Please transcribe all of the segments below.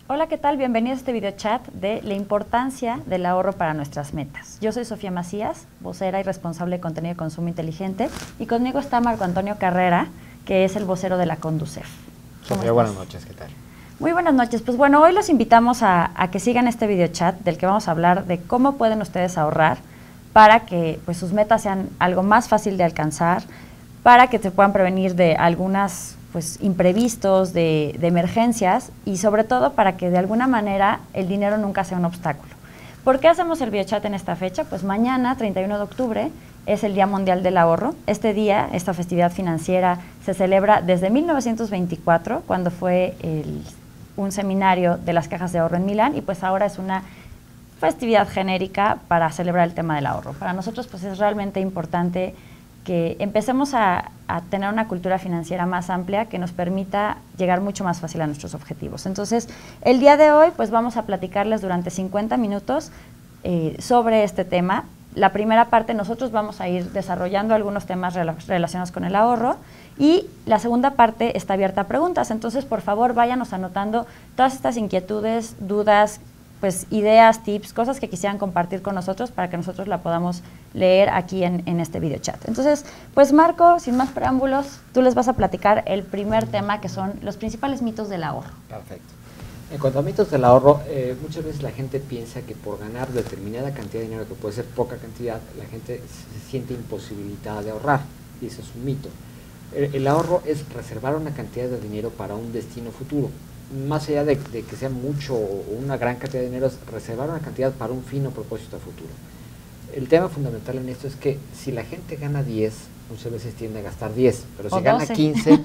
Hola, ¿qué tal? Bienvenidos a este video chat de la importancia del ahorro para nuestras metas. Yo soy Sofía Macías, vocera y responsable de contenido de consumo inteligente, y conmigo está Marco Antonio Carrera, que es el vocero de la Conducef. Sofía, buenas noches, ¿qué tal? Muy buenas noches. Pues bueno, hoy los invitamos a que sigan este video chat del que vamos a hablar de cómo pueden ustedes ahorrar para que pues, sus metas sean algo más fácil de alcanzar, para que se puedan prevenir de algunas pues imprevistos, de emergencias, y sobre todo para que de alguna manera el dinero nunca sea un obstáculo. ¿Por qué hacemos el videochat en esta fecha? Pues mañana, 31 de octubre, es el Día Mundial del Ahorro. Este día, esta festividad financiera, se celebra desde 1924, cuando fue un seminario de las cajas de ahorro en Milán, y pues ahora es una festividad genérica para celebrar el tema del ahorro. Para nosotros pues es realmente importante que empecemos a tener una cultura financiera más amplia que nos permita llegar mucho más fácil a nuestros objetivos. Entonces, el día de hoy, pues vamos a platicarles durante 50 minutos sobre este tema. La primera parte, nosotros vamos a ir desarrollando algunos temas relacionados con el ahorro, y la segunda parte está abierta a preguntas. Entonces, por favor, váyanos anotando todas estas inquietudes, dudas, pues ideas, tips, cosas que quisieran compartir con nosotros para que nosotros la podamos leer aquí en este video chat. Entonces, pues Marco, sin más preámbulos, tú les vas a platicar el primer tema, que son los principales mitos del ahorro. Perfecto. En cuanto a mitos del ahorro, muchas veces la gente piensa que por ganar determinada cantidad de dinero, que puede ser poca cantidad, la gente se siente imposibilitada de ahorrar, y eso es un mito. El ahorro es reservar una cantidad de dinero para un destino futuro. Más allá de que sea mucho o una gran cantidad de dinero, es reservar una cantidad para un fin o propósito a futuro. El tema fundamental en esto es que si la gente gana 10, muchas veces tiende a gastar 10, pero si gana 15,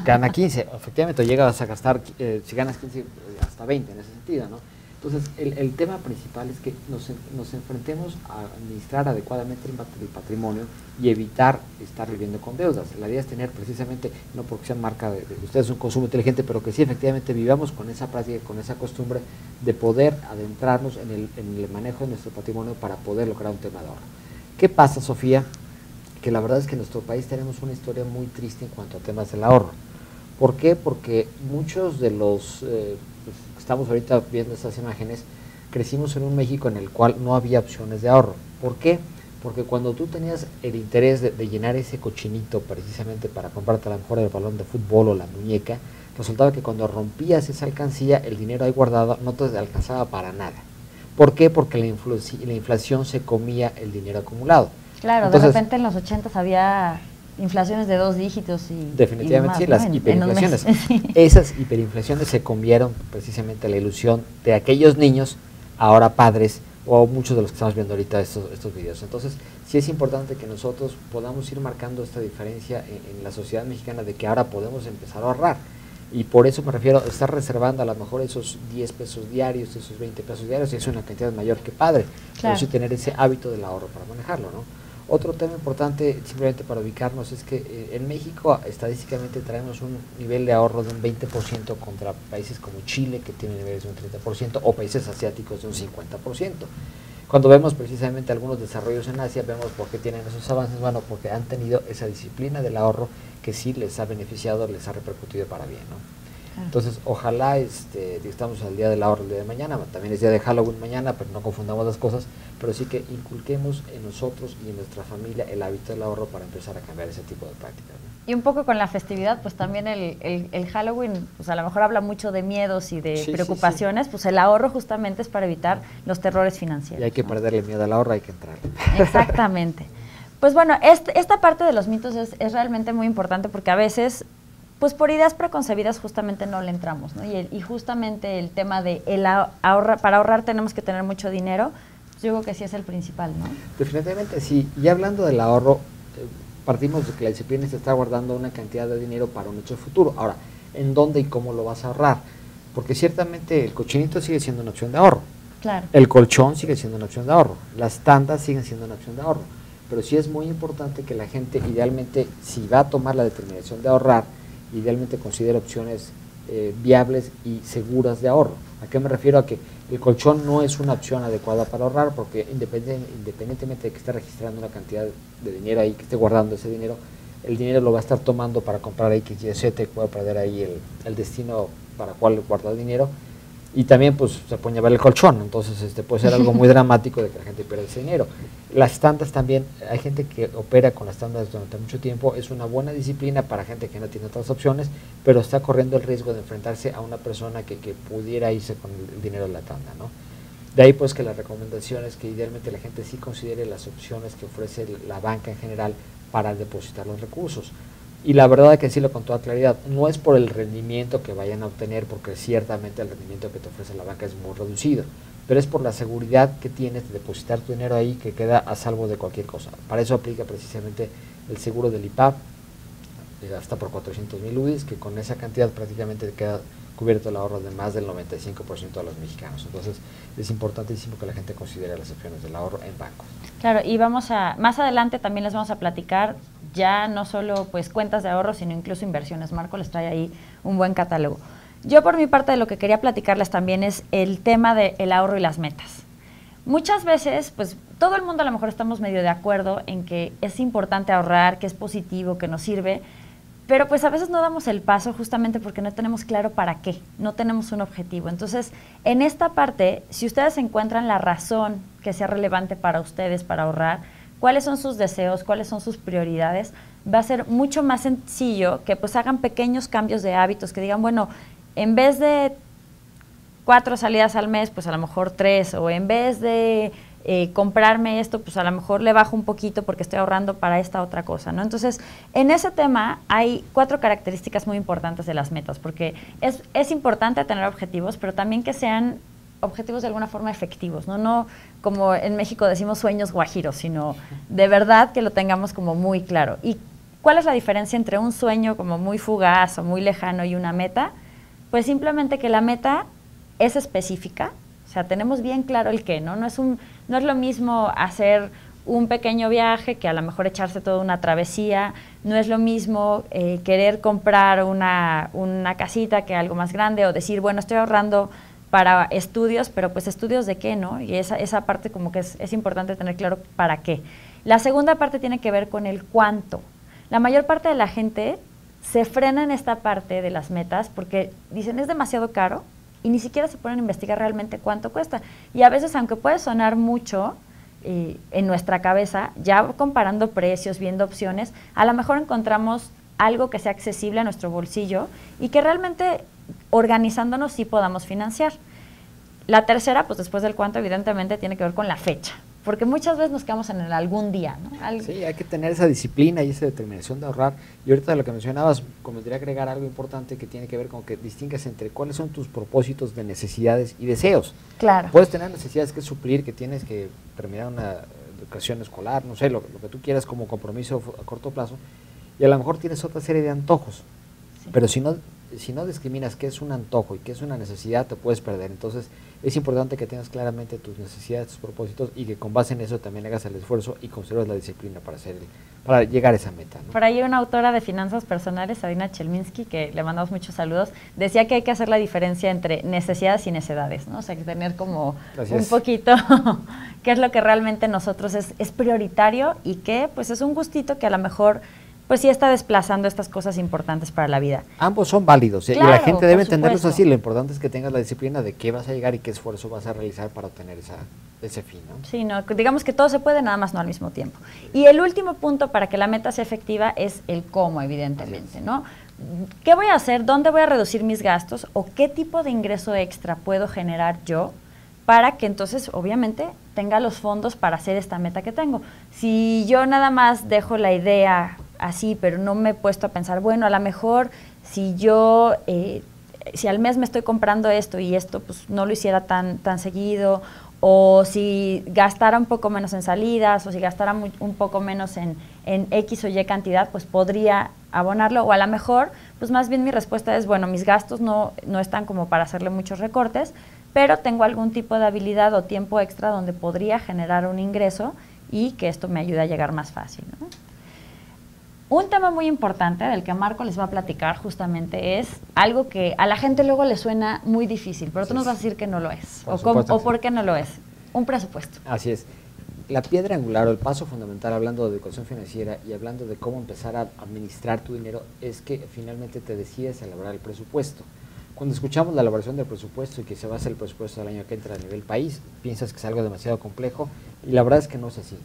gana 15. Efectivamente, llegas a gastar, si ganas 15, hasta 20 en ese sentido, ¿no? Entonces, el tema principal es que nos enfrentemos a administrar adecuadamente el patrimonio y evitar estar viviendo con deudas. La idea es tener precisamente, no porque sea marca de ustedes un consumo inteligente, pero que sí efectivamente vivamos con esa práctica, con esa costumbre de poder adentrarnos en el manejo de nuestro patrimonio para poder lograr un tema de ahorro. ¿Qué pasa, Sofía? Que la verdad es que en nuestro país tenemos una historia muy triste en cuanto a temas del ahorro. ¿Por qué? Porque muchos de los estamos ahorita viendo estas imágenes, crecimos en un México en el cual no había opciones de ahorro. ¿Por qué? Porque cuando tú tenías el interés de llenar ese cochinito precisamente para comprarte a lo mejor el balón de fútbol o la muñeca, resultaba que cuando rompías esa alcancía, el dinero ahí guardado no te alcanzaba para nada. ¿Por qué? Porque la inflación se comía el dinero acumulado. Claro, entonces, de repente en los 80s había inflaciones de 2 dígitos y definitivamente y demás, sí, ¿no? las hiperinflaciones. Sí. Esas hiperinflaciones se comieron precisamente la ilusión de aquellos niños, ahora padres, o muchos de los que estamos viendo ahorita estos videos. Entonces, sí es importante que nosotros podamos ir marcando esta diferencia en la sociedad mexicana, de que ahora podemos empezar a ahorrar. Y por eso me refiero a estar reservando a lo mejor esos 10 pesos diarios, esos 20 pesos diarios, y es una cantidad mayor que padre. Claro. Pero sí tener ese hábito del ahorro para manejarlo, ¿no? Otro tema importante, simplemente para ubicarnos, es que en México estadísticamente traemos un nivel de ahorro de un 20% contra países como Chile, que tienen niveles de un 30%, o países asiáticos de un 50%. Cuando vemos precisamente algunos desarrollos en Asia, vemos por qué tienen esos avances. Bueno, porque han tenido esa disciplina del ahorro que sí les ha beneficiado, les ha repercutido para bien, ¿no? Entonces, ojalá, estamos al día del ahorro el día de mañana, también es día de Halloween mañana, pero no confundamos las cosas, pero sí que inculquemos en nosotros y en nuestra familia el hábito del ahorro para empezar a cambiar ese tipo de prácticas, ¿no? Y un poco con la festividad, pues también el Halloween, pues a lo mejor habla mucho de miedos y de preocupaciones, pues el ahorro justamente es para evitar los terrores financieros. Y hay que perderle miedo al ahorro, hay que entrar. Exactamente. Pues bueno, esta parte de los mitos es realmente muy importante, porque a veces, pues por ideas preconcebidas justamente no le entramos, ¿no? Y justamente el tema de para ahorrar tenemos que tener mucho dinero, pues yo creo que sí es el principal, ¿no? Definitivamente sí. Y hablando del ahorro, partimos de que la disciplina se está guardando una cantidad de dinero para nuestro futuro. Ahora, ¿en dónde y cómo lo vas a ahorrar? Porque ciertamente el cochinito sigue siendo una opción de ahorro. Claro. El colchón sigue siendo una opción de ahorro. Las tandas siguen siendo una opción de ahorro. Pero sí es muy importante que la gente, idealmente, si va a tomar la determinación de ahorrar, idealmente considere opciones viables y seguras de ahorro. ¿A qué me refiero? A que el colchón no es una opción adecuada para ahorrar, porque independientemente de que esté registrando una cantidad de dinero ahí, que esté guardando ese dinero, el dinero lo va a estar tomando para comprar X, Y, Z, y puede perder ahí el destino para cual guarda el dinero. Y también pues se puede llevar el colchón, entonces puede ser algo muy dramático de que la gente pierda ese dinero. Las tandas también, hay gente que opera con las tandas durante mucho tiempo, es una buena disciplina para gente que no tiene otras opciones, pero está corriendo el riesgo de enfrentarse a una persona que pudiera irse con el dinero de la tanda, ¿no? De ahí pues que la recomendación es que idealmente la gente sí considere las opciones que ofrece la banca en general para depositar los recursos. Y la verdad hay que decirlo con toda claridad, no es por el rendimiento que vayan a obtener, porque ciertamente el rendimiento que te ofrece la banca es muy reducido, pero es por la seguridad que tienes de depositar tu dinero ahí, que queda a salvo de cualquier cosa. Para eso aplica precisamente el seguro del IPAP, hasta por 400,000 UDIs, que con esa cantidad prácticamente queda cubierto el ahorro de más del 95% de los mexicanos. Entonces es importantísimo que la gente considere las opciones del ahorro en bancos. Claro, y más adelante también les vamos a platicar ya no solo pues cuentas de ahorro, sino incluso inversiones. Marco les trae ahí un buen catálogo. Yo por mi parte de lo que quería platicarles también es el tema del ahorro y las metas. Muchas veces, pues todo el mundo a lo mejor estamos medio de acuerdo en que es importante ahorrar, que es positivo, que nos sirve, pero pues a veces no damos el paso justamente porque no tenemos claro para qué, no tenemos un objetivo. Entonces, en esta parte, si ustedes encuentran la razón que sea relevante para ustedes para ahorrar, cuáles son sus deseos, cuáles son sus prioridades, va a ser mucho más sencillo que pues hagan pequeños cambios de hábitos, que digan, bueno, en vez de 4 salidas al mes, pues a lo mejor 3, o en vez de comprarme esto, pues a lo mejor le bajo un poquito porque estoy ahorrando para esta otra cosa, ¿no? Entonces, en ese tema hay 4 características muy importantes de las metas, porque es importante tener objetivos, pero también que sean objetivos de alguna forma efectivos, ¿no? No como en México decimos sueños guajiros, sino de verdad que lo tengamos como muy claro. ¿Y cuál es la diferencia entre un sueño como muy fugaz o muy lejano y una meta? Pues simplemente que la meta es específica, o sea, tenemos bien claro el qué, ¿no? No es lo mismo hacer un pequeño viaje que a lo mejor echarse toda una travesía, no es lo mismo querer comprar una casita que algo más grande, o decir, bueno, estoy ahorrando para estudios, pero pues estudios de qué, ¿no? Y esa parte como que es importante tener claro para qué. La segunda parte tiene que ver con el cuánto. La mayor parte de la gente se frena en esta parte de las metas porque dicen es demasiado caro y ni siquiera se ponen a investigar realmente cuánto cuesta. Y a veces, aunque puede sonar mucho en nuestra cabeza, ya comparando precios, viendo opciones, a lo mejor encontramos algo que sea accesible a nuestro bolsillo y que realmente organizándonos sí podamos financiar. La tercera, pues después del cuánto, evidentemente tiene que ver con la fecha, porque muchas veces nos quedamos en el algún día, ¿no? Sí, hay que tener esa disciplina y esa determinación de ahorrar. Y ahorita de lo que mencionabas, convendría agregar algo importante que tiene que ver con que distingas entre cuáles son tus propósitos de necesidades y deseos. Claro. Puedes tener necesidades que suplir, que tienes que terminar una educación escolar, no sé, lo que tú quieras como compromiso a corto plazo, y a lo mejor tienes otra serie de antojos, sí. Pero si no discriminas qué es un antojo y qué es una necesidad, te puedes perder. Entonces es importante que tengas claramente tus necesidades, tus propósitos, y que con base en eso también hagas el esfuerzo y conserves la disciplina para llegar a esa meta, ¿no? Por ahí una autora de finanzas personales, Sabina Chelminsky, que le mandamos muchos saludos, decía que hay que hacer la diferencia entre necesidades y necedades, ¿no? O sea, que tener como un poquito qué es lo que realmente nosotros es prioritario y qué pues es un gustito que a lo mejor pues sí está desplazando estas cosas importantes para la vida. Ambos son válidos, claro, y la gente debe entenderlos así. Lo importante es que tengas la disciplina de qué vas a llegar y qué esfuerzo vas a realizar para obtener ese fin, ¿no? Sí, no, digamos que todo se puede, nada más no al mismo tiempo. Y el último punto para que la meta sea efectiva es el cómo, evidentemente, ¿no? ¿Qué voy a hacer? ¿Dónde voy a reducir mis gastos? ¿O qué tipo de ingreso extra puedo generar yo para que entonces, obviamente, tenga los fondos para hacer esta meta que tengo? Si yo nada más dejo la idea así, pero no me he puesto a pensar, bueno, a lo mejor si yo, si al mes me estoy comprando esto y esto pues no lo hiciera tan seguido, o si gastara un poco menos en salidas, o si gastara un poco menos en X o Y cantidad, pues podría abonarlo, o a lo mejor, pues más bien mi respuesta es, bueno, mis gastos no están como para hacerle muchos recortes, pero tengo algún tipo de habilidad o tiempo extra donde podría generar un ingreso y que esto me ayude a llegar más fácil, ¿no? Un tema muy importante del que Marco les va a platicar justamente es algo que a la gente luego le suena muy difícil, pero tú nos vas a decir que no lo es, o por qué no lo es, un presupuesto. Así es. La piedra angular o el paso fundamental, hablando de educación financiera y hablando de cómo empezar a administrar tu dinero, es que finalmente te decides a elaborar el presupuesto. Cuando escuchamos la elaboración del presupuesto y que se va a hacer el presupuesto del año que entra a nivel país, piensas que es algo demasiado complejo y la verdad es que no es así.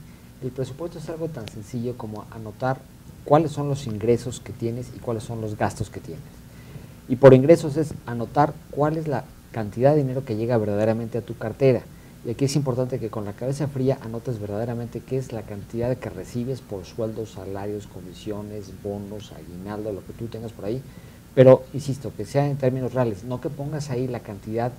El presupuesto es algo tan sencillo como anotar cuáles son los ingresos que tienes y cuáles son los gastos que tienes. Y por ingresos es anotar cuál es la cantidad de dinero que llega verdaderamente a tu cartera. Y aquí es importante que con la cabeza fría anotes verdaderamente qué es la cantidad que recibes por sueldos, salarios, comisiones, bonos, aguinaldo, lo que tú tengas por ahí. Pero, insisto, que sea en términos reales, no que pongas ahí la cantidad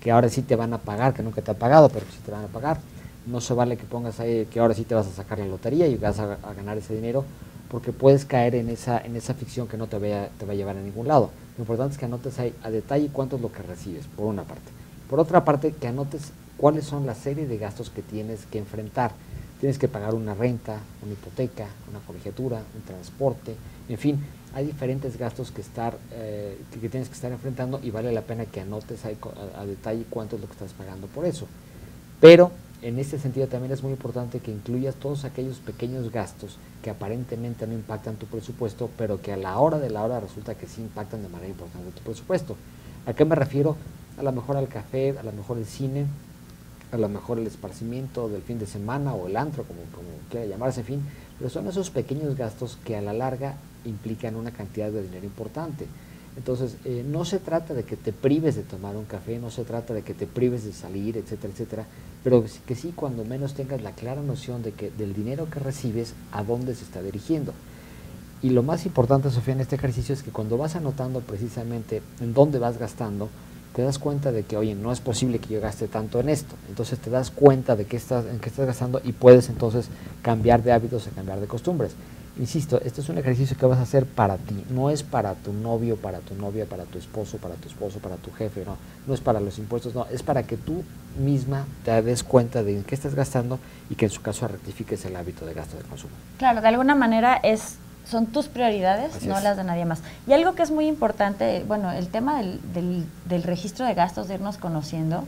que ahora sí te van a pagar, que nunca te ha pagado, pero que sí te van a pagar. No se vale que pongas ahí que ahora sí te vas a sacar la lotería y vas a ganar ese dinero, porque puedes caer en esa ficción que no te va a llevar a ningún lado. Lo importante es que anotes ahí a detalle cuánto es lo que recibes, por una parte. Por otra parte, que anotes cuáles son la serie de gastos que tienes que enfrentar. Tienes que pagar una renta, una hipoteca, una colegiatura, un transporte, en fin, hay diferentes gastos que tienes que estar enfrentando y vale la pena que anotes ahí a detalle cuánto es lo que estás pagando por eso. Pero en este sentido también es muy importante que incluyas todos aquellos pequeños gastos que aparentemente no impactan tu presupuesto, pero que a la hora de la hora resulta que sí impactan de manera importante tu presupuesto. ¿A qué me refiero? A lo mejor al café, a lo mejor el cine, a lo mejor el esparcimiento del fin de semana o el antro, como quiera llamarse, en fin, pero son esos pequeños gastos que a la larga implican una cantidad de dinero importante. Entonces, no se trata de que te prives de tomar un café, no se trata de que te prives de salir, etcétera, etcétera, pero que sí cuando menos tengas la clara noción de que del dinero que recibes, a dónde se está dirigiendo. Y lo más importante, Sofía, en este ejercicio es que cuando vas anotando precisamente en dónde vas gastando, te das cuenta de que, oye, no es posible que yo gaste tanto en esto. Entonces te das cuenta de en qué estás gastando y puedes entonces cambiar de hábitos y cambiar de costumbres. Insisto, este es un ejercicio que vas a hacer para ti, no es para tu novio, para tu novia, para tu esposo, para tu jefe, no es para los impuestos, no, es para que tú misma te des cuenta de en qué estás gastando y que en su caso rectifiques el hábito de gasto de consumo. Claro, de alguna manera son tus prioridades, no las de nadie más. Y algo que es muy importante, bueno, el tema del registro de gastos, de irnos conociendo,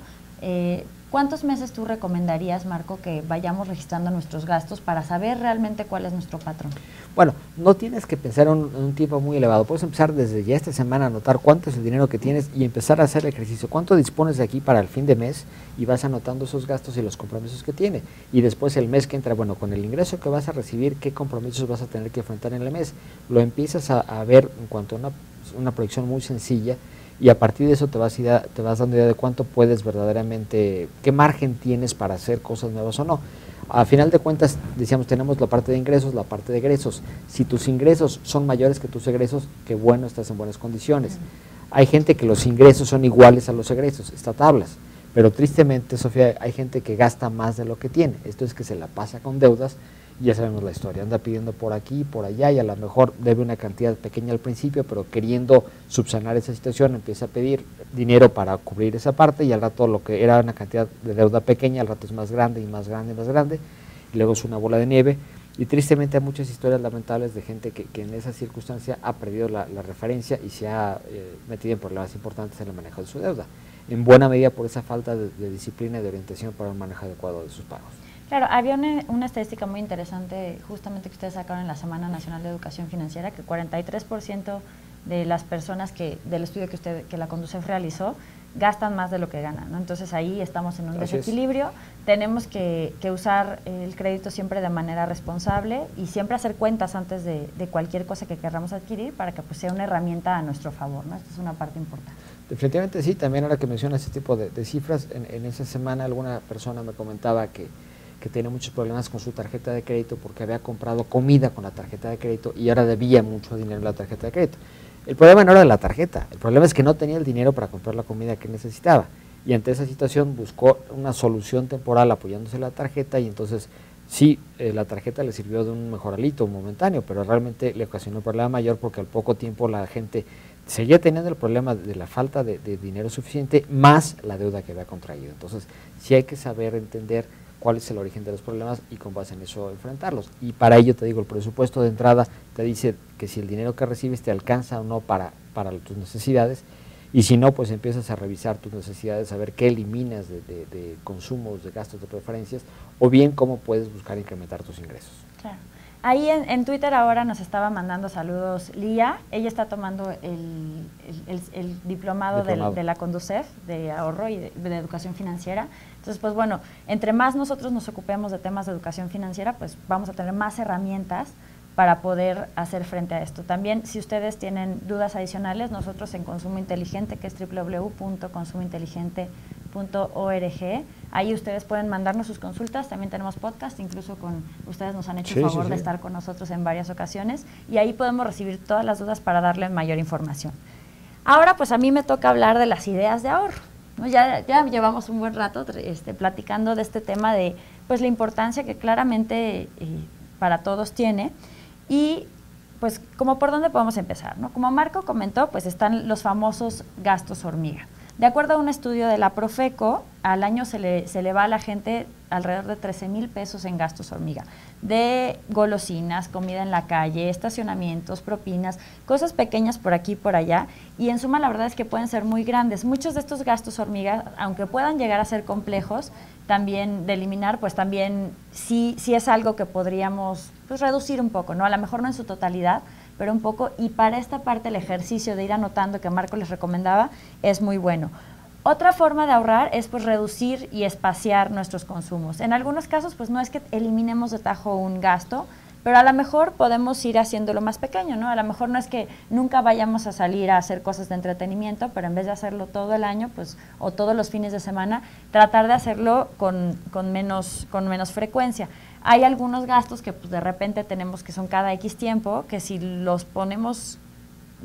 ¿cuántos meses tú recomendarías, Marco, que vayamos registrando nuestros gastos para saber realmente cuál es nuestro patrón? Bueno, no tienes que pensar en un tiempo muy elevado, puedes empezar desde ya esta semana a anotar cuánto es el dinero que tienes y empezar a hacer el ejercicio, cuánto dispones de aquí para el fin de mes y vas anotando esos gastos y los compromisos que tiene. Y después el mes que entra, bueno, con el ingreso que vas a recibir, qué compromisos vas a tener que enfrentar en el mes. Lo empiezas a ver en cuanto a una proyección muy sencilla y a partir de eso te vas dando idea de cuánto puedes verdaderamente, qué margen tienes para hacer cosas nuevas o no. A final de cuentas, decíamos, tenemos la parte de ingresos, la parte de egresos. Si tus ingresos son mayores que tus egresos, qué bueno, estás en buenas condiciones. Hay gente que los ingresos son iguales a los egresos, está tablas, pero tristemente, Sofía, hay gente que gasta más de lo que tiene. Esto es que se la pasa con deudas. Ya sabemos la historia, anda pidiendo por aquí, por allá y a lo mejor debe una cantidad pequeña al principio, pero queriendo subsanar esa situación empieza a pedir dinero para cubrir esa parte y al rato lo que era una cantidad de deuda pequeña, al rato es más grande y más grande y más grande y luego es una bola de nieve y tristemente hay muchas historias lamentables de gente que en esa circunstancia ha perdido la referencia y se ha metido en problemas importantes en el manejo de su deuda, en buena medida por esa falta de disciplina y de orientación para un manejo adecuado de sus pagos. Claro, había una estadística muy interesante justamente que ustedes sacaron en la Semana Nacional de Educación Financiera, que 43% de las personas del estudio que la Conducef realizó gastan más de lo que ganan, ¿no? Entonces ahí estamos en un desequilibrio, tenemos que usar el crédito siempre de manera responsable y siempre hacer cuentas antes de cualquier cosa que queramos adquirir para que pues, sea una herramienta a nuestro favor, ¿no? Esta es una parte importante. Definitivamente sí, también ahora que mencionas este tipo de cifras, en esa semana alguna persona me comentaba que tenía muchos problemas con su tarjeta de crédito porque había comprado comida con la tarjeta de crédito y ahora debía mucho dinero en la tarjeta de crédito. El problema no era la tarjeta, el problema es que no tenía el dinero para comprar la comida que necesitaba y ante esa situación buscó una solución temporal apoyándose en la tarjeta y entonces sí, la tarjeta le sirvió de un mejoralito momentáneo, pero realmente le ocasionó un problema mayor porque al poco tiempo la gente seguía teniendo el problema de la falta de dinero suficiente más la deuda que había contraído. Entonces sí hay que saber entender cuál es el origen de los problemas y con base en eso enfrentarlos. Y para ello te digo, el presupuesto de entrada te dice que si el dinero que recibes te alcanza o no para tus necesidades, y si no, pues empiezas a revisar tus necesidades, a ver qué eliminas de consumos, de gastos, de preferencias, o bien cómo puedes buscar incrementar tus ingresos. Claro. Ahí en Twitter ahora nos estaba mandando saludos Lía. Ella está tomando el diplomado de la Conducef, de ahorro y de educación financiera. Entonces, pues bueno, entre más nosotros nos ocupemos de temas de educación financiera, pues vamos a tener más herramientas para poder hacer frente a esto. También, si ustedes tienen dudas adicionales, nosotros en Consumo Inteligente, que es www.consumointeligente.org, ahí ustedes pueden mandarnos sus consultas. También tenemos podcast, incluso ustedes nos han hecho el favor de estar con nosotros en varias ocasiones, y ahí podemos recibir todas las dudas para darle mayor información. Ahora, pues a mí me toca hablar de las ideas de ahorro, ¿no? Ya llevamos un buen rato platicando de este tema de pues la importancia que claramente para todos tiene. Y pues como por dónde podemos empezar, ¿no? Como Marco comentó, pues están los famosos gastos hormiga. De acuerdo a un estudio de la Profeco, al año se le va a la gente alrededor de 13,000 pesos en gastos hormiga, de golosinas, comida en la calle, estacionamientos, propinas, cosas pequeñas por aquí y por allá, y en suma la verdad es que pueden ser muy grandes. Muchos de estos gastos hormiga, aunque puedan llegar a ser complejos también de eliminar, pues también sí es algo que podríamos pues reducir un poco, ¿no? A lo mejor no en su totalidad, pero un poco, y para esta parte el ejercicio de ir anotando que Marco les recomendaba es muy bueno. Otra forma de ahorrar es pues reducir y espaciar nuestros consumos. En algunos casos pues no es que eliminemos de tajo un gasto, pero a lo mejor podemos ir haciéndolo más pequeño, ¿no? A lo mejor no es que nunca vayamos a salir a hacer cosas de entretenimiento, pero en vez de hacerlo todo el año, pues, o todos los fines de semana, tratar de hacerlo con menos frecuencia. Hay algunos gastos que pues de repente tenemos que son cada X tiempo, que si los ponemos,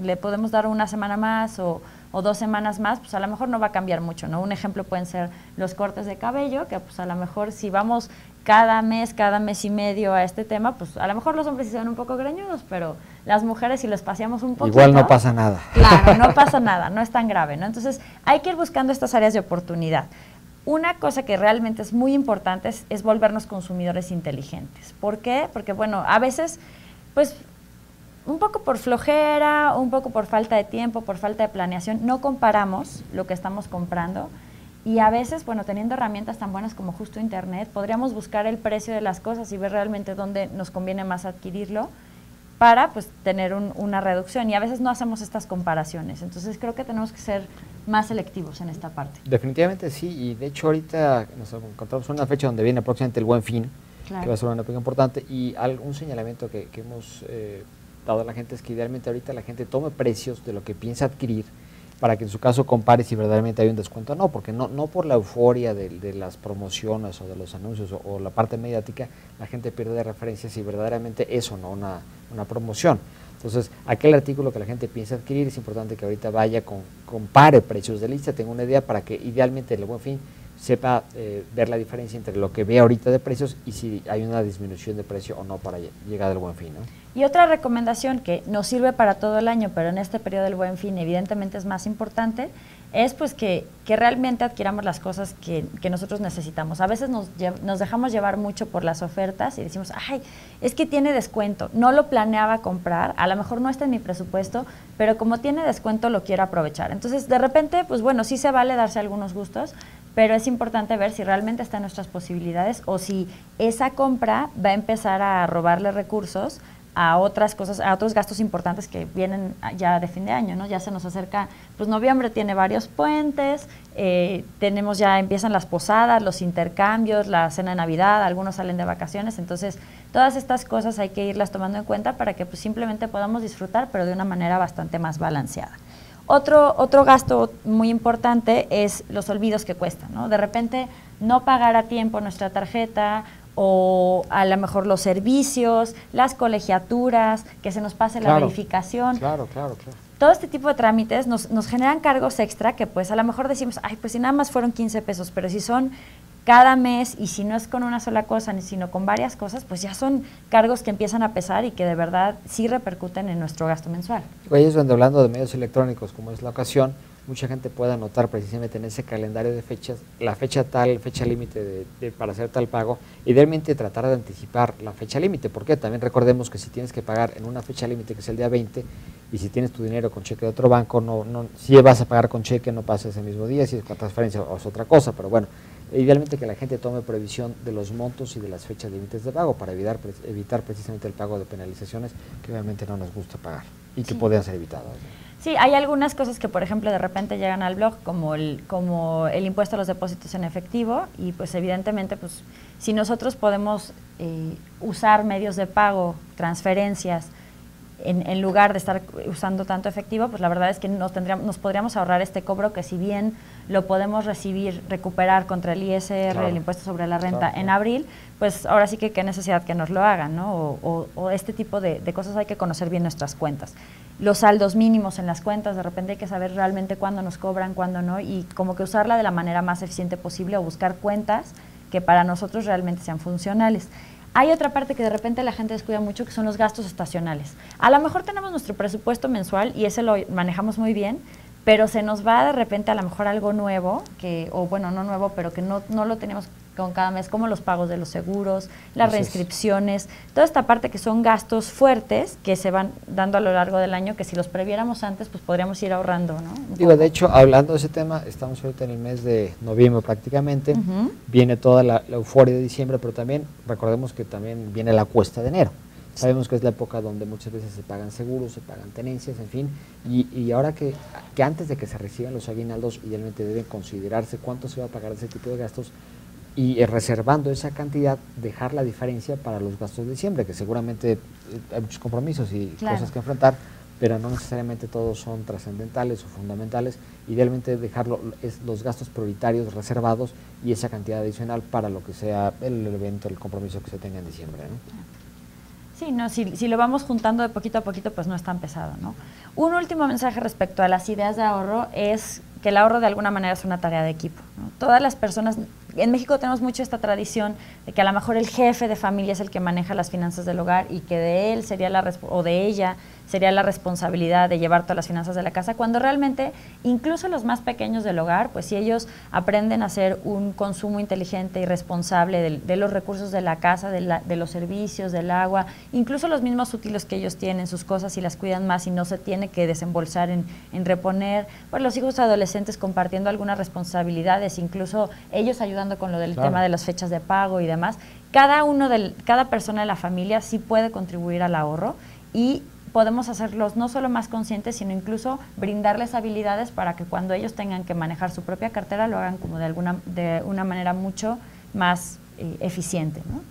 le podemos dar una semana más o 2 semanas más, pues a lo mejor no va a cambiar mucho, ¿no? Un ejemplo pueden ser los cortes de cabello, que pues a lo mejor si vamos cada mes y medio a este tema, pues a lo mejor los hombres sí se ven un poco greñudos, pero las mujeres si los paseamos un poquito. Igual no pasa nada. Claro, no pasa nada, no es tan grave, ¿no? Entonces hay que ir buscando estas áreas de oportunidad. Una cosa que realmente es muy importante es volvernos consumidores inteligentes. ¿Por qué? Porque, bueno, a veces, pues, un poco por flojera, un poco por falta de tiempo, por falta de planeación, no comparamos lo que estamos comprando, y a veces, bueno, teniendo herramientas tan buenas como justo Internet, podríamos buscar el precio de las cosas y ver realmente dónde nos conviene más adquirirlo para, pues, tener una reducción, y a veces no hacemos estas comparaciones. Entonces creo que tenemos que ser más selectivos en esta parte. Definitivamente sí, y de hecho ahorita nos encontramos en una fecha donde viene próximamente el Buen Fin, claro, que va a ser una época importante, y un señalamiento que hemos dado a la gente es que idealmente ahorita la gente tome precios de lo que piensa adquirir para que en su caso compare si verdaderamente hay un descuento o no, porque no por la euforia de las promociones o de los anuncios o la parte mediática, la gente pierde de referencia si verdaderamente es o no una promoción. Entonces, aquel artículo que la gente piensa adquirir, es importante que ahorita vaya, compare precios de lista, tenga una idea para que idealmente el Buen Fin sepa ver la diferencia entre lo que ve ahorita de precios y si hay una disminución de precio o no para llegar al Buen Fin, ¿no? Y otra recomendación que nos sirve para todo el año, pero en este periodo del Buen Fin evidentemente es más importante, es pues que realmente adquiramos las cosas que nosotros necesitamos. A veces nos dejamos llevar mucho por las ofertas y decimos, ay, es que tiene descuento, no lo planeaba comprar, a lo mejor no está en mi presupuesto, pero como tiene descuento lo quiero aprovechar. Entonces, de repente, pues bueno, sí se vale darse algunos gustos, pero es importante ver si realmente está en nuestras posibilidades o si esa compra va a empezar a robarle recursos a otras cosas, a otros gastos importantes que vienen ya de fin de año, ¿no? Ya se nos acerca, pues noviembre tiene varios puentes, empiezan las posadas, los intercambios, la cena de Navidad, algunos salen de vacaciones, entonces todas estas cosas hay que irlas tomando en cuenta para que pues simplemente podamos disfrutar, pero de una manera bastante más balanceada. Otro gasto muy importante es los olvidos que cuestan, ¿no? De repente no pagar a tiempo nuestra tarjeta, o a lo mejor los servicios, las colegiaturas, que se nos pase la verificación. Claro. Todo este tipo de trámites nos generan cargos extra que pues a lo mejor decimos, ay, pues si nada más fueron 15 pesos, pero si son cada mes y si no es con una sola cosa, sino con varias cosas, pues ya son cargos que empiezan a pesar y que de verdad sí repercuten en nuestro gasto mensual. Ahí es donde, hablando de medios electrónicos, como es la ocasión, mucha gente puede anotar precisamente en ese calendario de fechas, la fecha tal, fecha límite para hacer tal pago, idealmente tratar de anticipar la fecha límite, porque también recordemos que si tienes que pagar en una fecha límite que es el día 20, y si tienes tu dinero con cheque de otro banco, si vas a pagar con cheque no pasa ese mismo día, si es con transferencia o es otra cosa, pero bueno, Idealmente que la gente tome previsión de los montos y de las fechas límites de pago para evitar precisamente el pago de penalizaciones que obviamente no nos gusta pagar y que podrían ser evitadas, ¿no? Sí, hay algunas cosas que, por ejemplo, de repente llegan al blog, como el impuesto a los depósitos en efectivo, y pues evidentemente, pues si nosotros podemos usar medios de pago, transferencias, en lugar de estar usando tanto efectivo, pues la verdad es que nos podríamos ahorrar este cobro que, si bien lo podemos recuperar contra el ISR, claro, el impuesto sobre la renta, claro, en abril, pues ahora sí que qué necesidad que nos lo hagan, ¿no? O este tipo de cosas. Hay que conocer bien nuestras cuentas. Los saldos mínimos en las cuentas, de repente hay que saber realmente cuándo nos cobran, cuándo no, y como que usarla de la manera más eficiente posible, o buscar cuentas que para nosotros realmente sean funcionales. Hay otra parte que de repente la gente descuida mucho, que son los gastos estacionales. A lo mejor tenemos nuestro presupuesto mensual y ese lo manejamos muy bien, pero se nos va de repente a lo mejor algo nuevo, o bueno, no nuevo, pero que no lo tenemos con cada mes, como los pagos de los seguros, las reinscripciones, toda esta parte que son gastos fuertes que se van dando a lo largo del año, que si los previéramos antes, pues podríamos ir ahorrando, ¿no? Digo, de hecho, hablando de ese tema, estamos ahorita en el mes de noviembre prácticamente, viene toda la euforia de diciembre, pero también recordemos que también viene la cuesta de enero. Sabemos que es la época donde muchas veces se pagan seguros, se pagan tenencias, en fin, y ahora que antes de que se reciban los aguinaldos, idealmente deben considerarse cuánto se va a pagar de ese tipo de gastos, y reservando esa cantidad, dejar la diferencia para los gastos de diciembre, que seguramente hay muchos compromisos y claro, cosas que enfrentar, pero no necesariamente todos son trascendentales o fundamentales. Idealmente dejarlo, los gastos prioritarios reservados y esa cantidad adicional para lo que sea el evento, el compromiso que se tenga en diciembre, ¿no? Sí, no, si lo vamos juntando de poquito a poquito, pues no es tan pesado, ¿no? Un último mensaje respecto a las ideas de ahorro es que el ahorro de alguna manera es una tarea de equipo, ¿no? Todas las personas, en México tenemos mucho esta tradición de que a lo mejor el jefe de familia es el que maneja las finanzas del hogar y que de él sería o de ella sería la responsabilidad de llevar todas las finanzas de la casa, cuando realmente incluso los más pequeños del hogar, pues si ellos aprenden a hacer un consumo inteligente y responsable de los recursos de la casa, de los servicios, del agua, incluso los mismos útiles que ellos tienen, sus cosas, y las cuidan más y no se tiene que desembolsar en reponer, pues los hijos adolescentes compartiendo algunas responsabilidades, incluso ellos ayudando con lo del claro, tema de las fechas de pago y demás. Cada persona de la familia sí puede contribuir al ahorro, y podemos hacerlos no solo más conscientes, sino incluso brindarles habilidades para que cuando ellos tengan que manejar su propia cartera lo hagan como de una manera mucho más eficiente, ¿no?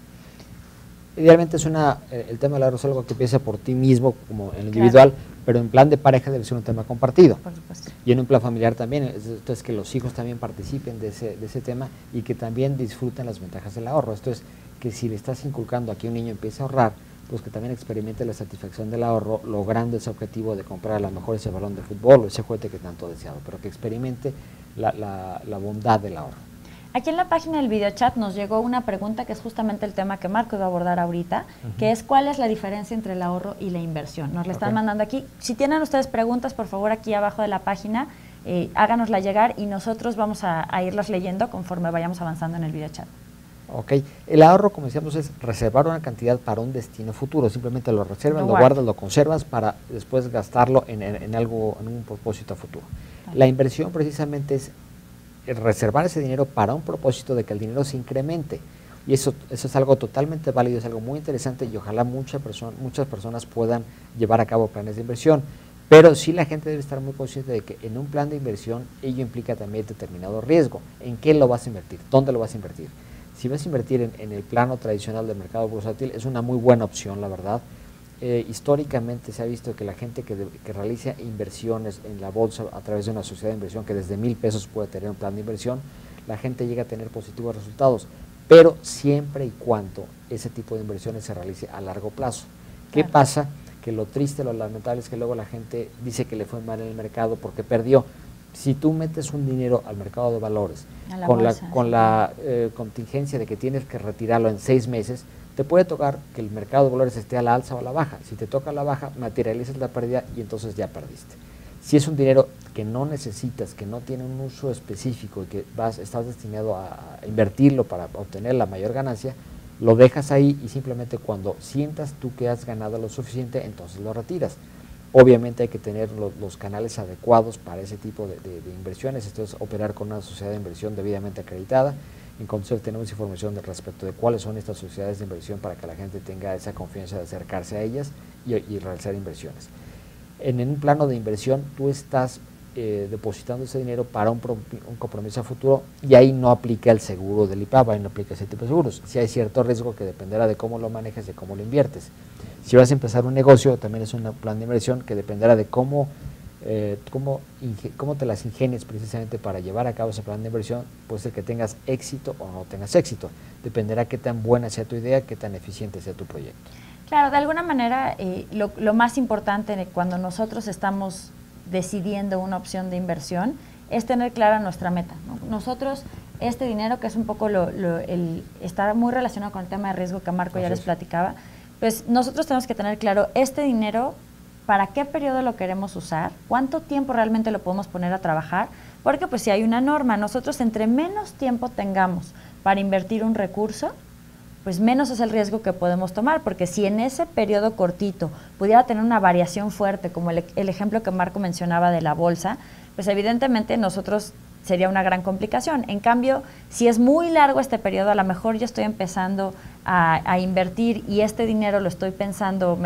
Idealmente el tema del ahorro es algo que empieza por ti mismo como en individual, claro, pero en plan de pareja debe ser un tema compartido. Por supuesto. Y en un plan familiar también, entonces que los hijos también participen de ese tema y que también disfruten las ventajas del ahorro. Esto es que si le estás inculcando a que un niño empiece a ahorrar, pues que también experimente la satisfacción del ahorro, logrando ese objetivo de comprar a lo mejor ese balón de fútbol o ese juguete que tanto deseado, pero que experimente la bondad del ahorro. Aquí en la página del videochat nos llegó una pregunta que es justamente el tema que Marco iba a abordar ahorita, que es ¿cuál es la diferencia entre el ahorro y la inversión? Nos la están mandando aquí. Si tienen ustedes preguntas, por favor, aquí abajo de la página, háganosla llegar y nosotros vamos a irlas leyendo conforme vayamos avanzando en el videochat. Ok, el ahorro, como decíamos, es reservar una cantidad para un destino futuro. Simplemente lo reservas, lo guardas, lo conservas para después gastarlo en algo, en un propósito a futuro. La inversión precisamente es reservar ese dinero para un propósito de que el dinero se incremente. Y eso es algo totalmente válido, es algo muy interesante y ojalá muchas personas puedan llevar a cabo planes de inversión. Pero sí la gente debe estar muy consciente de que en un plan de inversión ello implica también determinado riesgo. ¿En qué lo vas a invertir? ¿Dónde lo vas a invertir? Si vas a invertir en el plano tradicional del mercado bursátil, es una muy buena opción, la verdad. Históricamente se ha visto que la gente que realiza inversiones en la bolsa a través de una sociedad de inversión, que desde 1,000 pesos puede tener un plan de inversión, la gente llega a tener positivos resultados, pero siempre y cuando ese tipo de inversiones se realice a largo plazo. ¿Qué pasa? Que lo triste, lo lamentable es que luego la gente dice que le fue mal en el mercado porque perdió. Si tú metes un dinero al mercado de valores con la contingencia de que tienes que retirarlo en 6 meses, te puede tocar que el mercado de valores esté a la alza o a la baja. Si te toca a la baja, materializas la pérdida y entonces ya perdiste. Si es un dinero que no necesitas, que no tiene un uso específico y que estás destinado a invertirlo para obtener la mayor ganancia, lo dejas ahí y simplemente cuando sientas tú que has ganado lo suficiente, entonces lo retiras. Obviamente hay que tener los canales adecuados para ese tipo de inversiones, esto es operar con una sociedad de inversión debidamente acreditada En Conducef tenemos información respecto de cuáles son estas sociedades de inversión para que la gente tenga esa confianza de acercarse a ellas y realizar inversiones. En un plano de inversión, tú estás depositando ese dinero para un compromiso a futuro y ahí no aplica el seguro del IPAB, ahí no aplica ese tipo de seguros. Si hay cierto riesgo que dependerá de cómo lo manejas y cómo lo inviertes. Si vas a empezar un negocio, también es un plan de inversión que dependerá de cómo te las ingenies precisamente para llevar a cabo ese plan de inversión. Puede ser que tengas éxito o no tengas éxito. Dependerá qué tan buena sea tu idea, qué tan eficiente sea tu proyecto. Claro, de alguna manera lo más importante cuando nosotros estamos decidiendo una opción de inversión es tener clara nuestra meta, ¿no? Nosotros, este dinero, que es un poco está muy relacionado con el tema de riesgo que Marco ya les platicaba, pues nosotros tenemos que tener claro este dinero, para qué periodo lo queremos usar, cuánto tiempo realmente lo podemos poner a trabajar, porque pues si hay una norma, nosotros entre menos tiempo tengamos para invertir un recurso, pues menos es el riesgo que podemos tomar, porque si en ese periodo cortito pudiera tener una variación fuerte, como el ejemplo que Marco mencionaba de la bolsa, pues evidentemente nosotros sería una gran complicación. En cambio, si es muy largo este periodo, a lo mejor yo estoy empezando a invertir y este dinero lo estoy pensando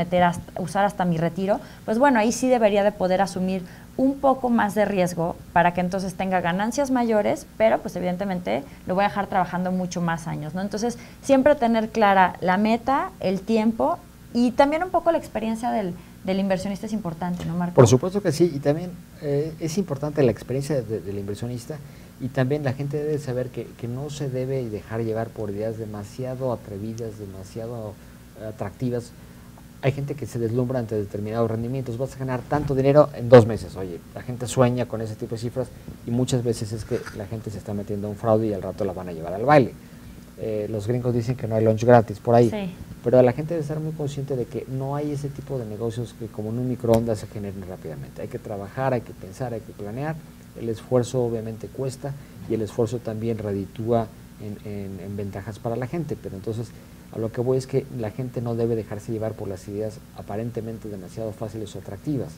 usar hasta mi retiro, pues bueno, ahí sí debería de poder asumir un poco más de riesgo para que entonces tenga ganancias mayores, pero pues evidentemente lo voy a dejar trabajando mucho más años, ¿no? Entonces, siempre tener clara la meta, el tiempo y también un poco la experiencia del inversionista es importante, ¿no, Marco? Por supuesto que sí, y también es importante la experiencia del inversionista, y también la gente debe saber que no se debe dejar llevar por ideas demasiado atrevidas, demasiado atractivas. Hay gente que se deslumbra ante determinados rendimientos, vas a ganar tanto dinero en 2 meses. Oye, la gente sueña con ese tipo de cifras y muchas veces es que la gente se está metiendo a un fraude y al rato la van a llevar al baile. Los gringos dicen que no hay lunch gratis por ahí, sí. Pero la gente debe estar muy consciente de que no hay ese tipo de negocios que como en un microondas se generen rápidamente. Hay que trabajar, hay que pensar, hay que planear. El esfuerzo obviamente cuesta y el esfuerzo también reditúa en ventajas para la gente, pero entonces a lo que voy es que la gente no debe dejarse llevar por las ideas aparentemente demasiado fáciles o atractivas.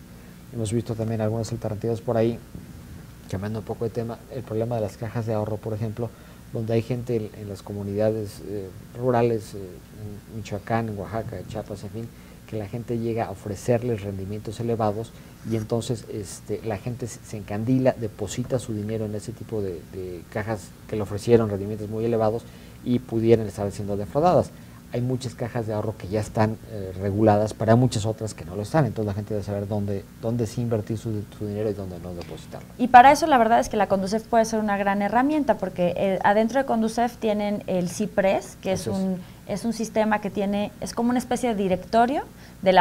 Hemos visto también algunas alternativas por ahí, cambiando un poco de tema, el problema de las cajas de ahorro, por ejemplo, donde hay gente en las comunidades rurales, en Michoacán, en Oaxaca, en Chiapas, en fin, que la gente llega a ofrecerles rendimientos elevados y entonces la gente se encandila, deposita su dinero en ese tipo de cajas que le ofrecieron rendimientos muy elevados y pudieran estar siendo defraudadas. Hay muchas cajas de ahorro que ya están reguladas, pero hay muchas otras que no lo están, entonces la gente debe saber dónde sí invertir su dinero y dónde no depositarlo. Y para eso la verdad es que la Conducef puede ser una gran herramienta, porque adentro de Conducef tienen el CIPRES, que es un sistema que es como una especie de directorio de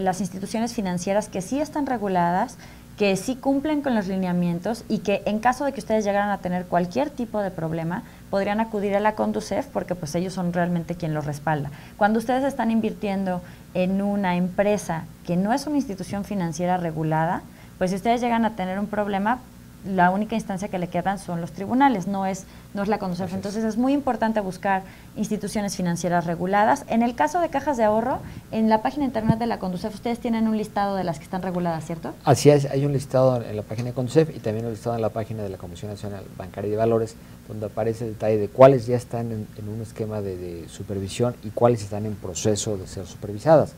las instituciones financieras que sí están reguladas, que sí cumplen con los lineamientos y que en caso de que ustedes llegaran a tener cualquier tipo de problema, podrían acudir a la Conducef porque pues ellos son realmente quien los respalda. Cuando ustedes están invirtiendo en una empresa que no es una institución financiera regulada, pues si ustedes llegan a tener un problema, la única instancia que le quedan son los tribunales, no es la Conducef. Entonces es muy importante buscar instituciones financieras reguladas. En el caso de cajas de ahorro, en la página internet de la Conducef ustedes tienen un listado de las que están reguladas, ¿cierto? Así es, hay un listado en la página de Conducef y también un listado en la página de la Comisión Nacional Bancaria y de Valores, donde aparece el detalle de cuáles ya están en un esquema de supervisión y cuáles están en proceso de ser supervisadas.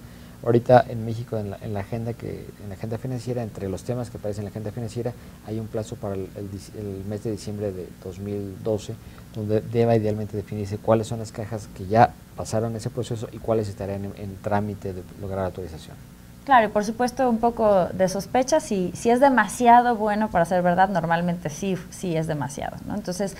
Ahorita en México, en la agenda financiera, entre los temas que aparecen en la agenda financiera, hay un plazo para el mes de diciembre de 2012, donde deba idealmente definirse cuáles son las cajas que ya pasaron ese proceso y cuáles estarían en trámite de lograr autorización. Claro, y por supuesto un poco de sospecha, si es demasiado bueno para ser verdad, normalmente sí es demasiado, ¿no? Entonces,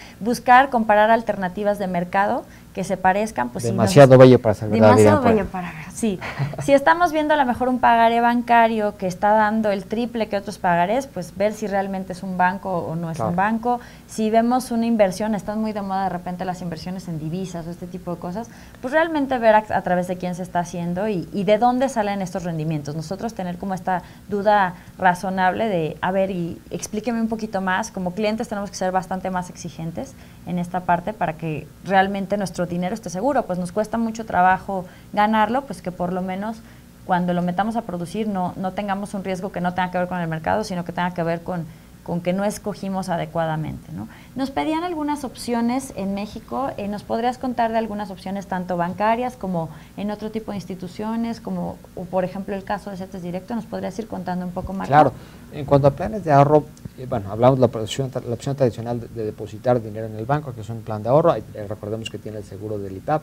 comparar alternativas de mercado que se parezcan, pues demasiado bello para ser verdad. Demasiado bello para ver, sí. Si estamos viendo a lo mejor un pagaré bancario que está dando el triple que otros pagarés, pues ver si realmente es un banco o no es un banco. Si vemos una inversión, están muy de moda de repente las inversiones en divisas o este tipo de cosas, pues realmente ver a través de quién se está haciendo y de dónde salen estos rendimientos. Nosotros tener como esta duda razonable de, a ver, y explíqueme un poquito más. Como clientes tenemos que ser bastante más exigentes en esta parte para que realmente nuestro dinero esté seguro. Pues nos cuesta mucho trabajo ganarlo, pues que por lo menos cuando lo metamos a producir no tengamos un riesgo que no tenga que ver con el mercado, sino que tenga que ver con con que no escogimos adecuadamente, ¿no? Nos pedían algunas opciones en México. ¿Nos podrías contar de algunas opciones tanto bancarias como en otro tipo de instituciones, como o por ejemplo el caso de CETES Directo? ¿Nos podrías ir contando un poco más? Claro, en cuanto a planes de ahorro, bueno, hablamos de la opción tradicional de depositar dinero en el banco, que es un plan de ahorro. Recordemos que tiene el seguro del IPAP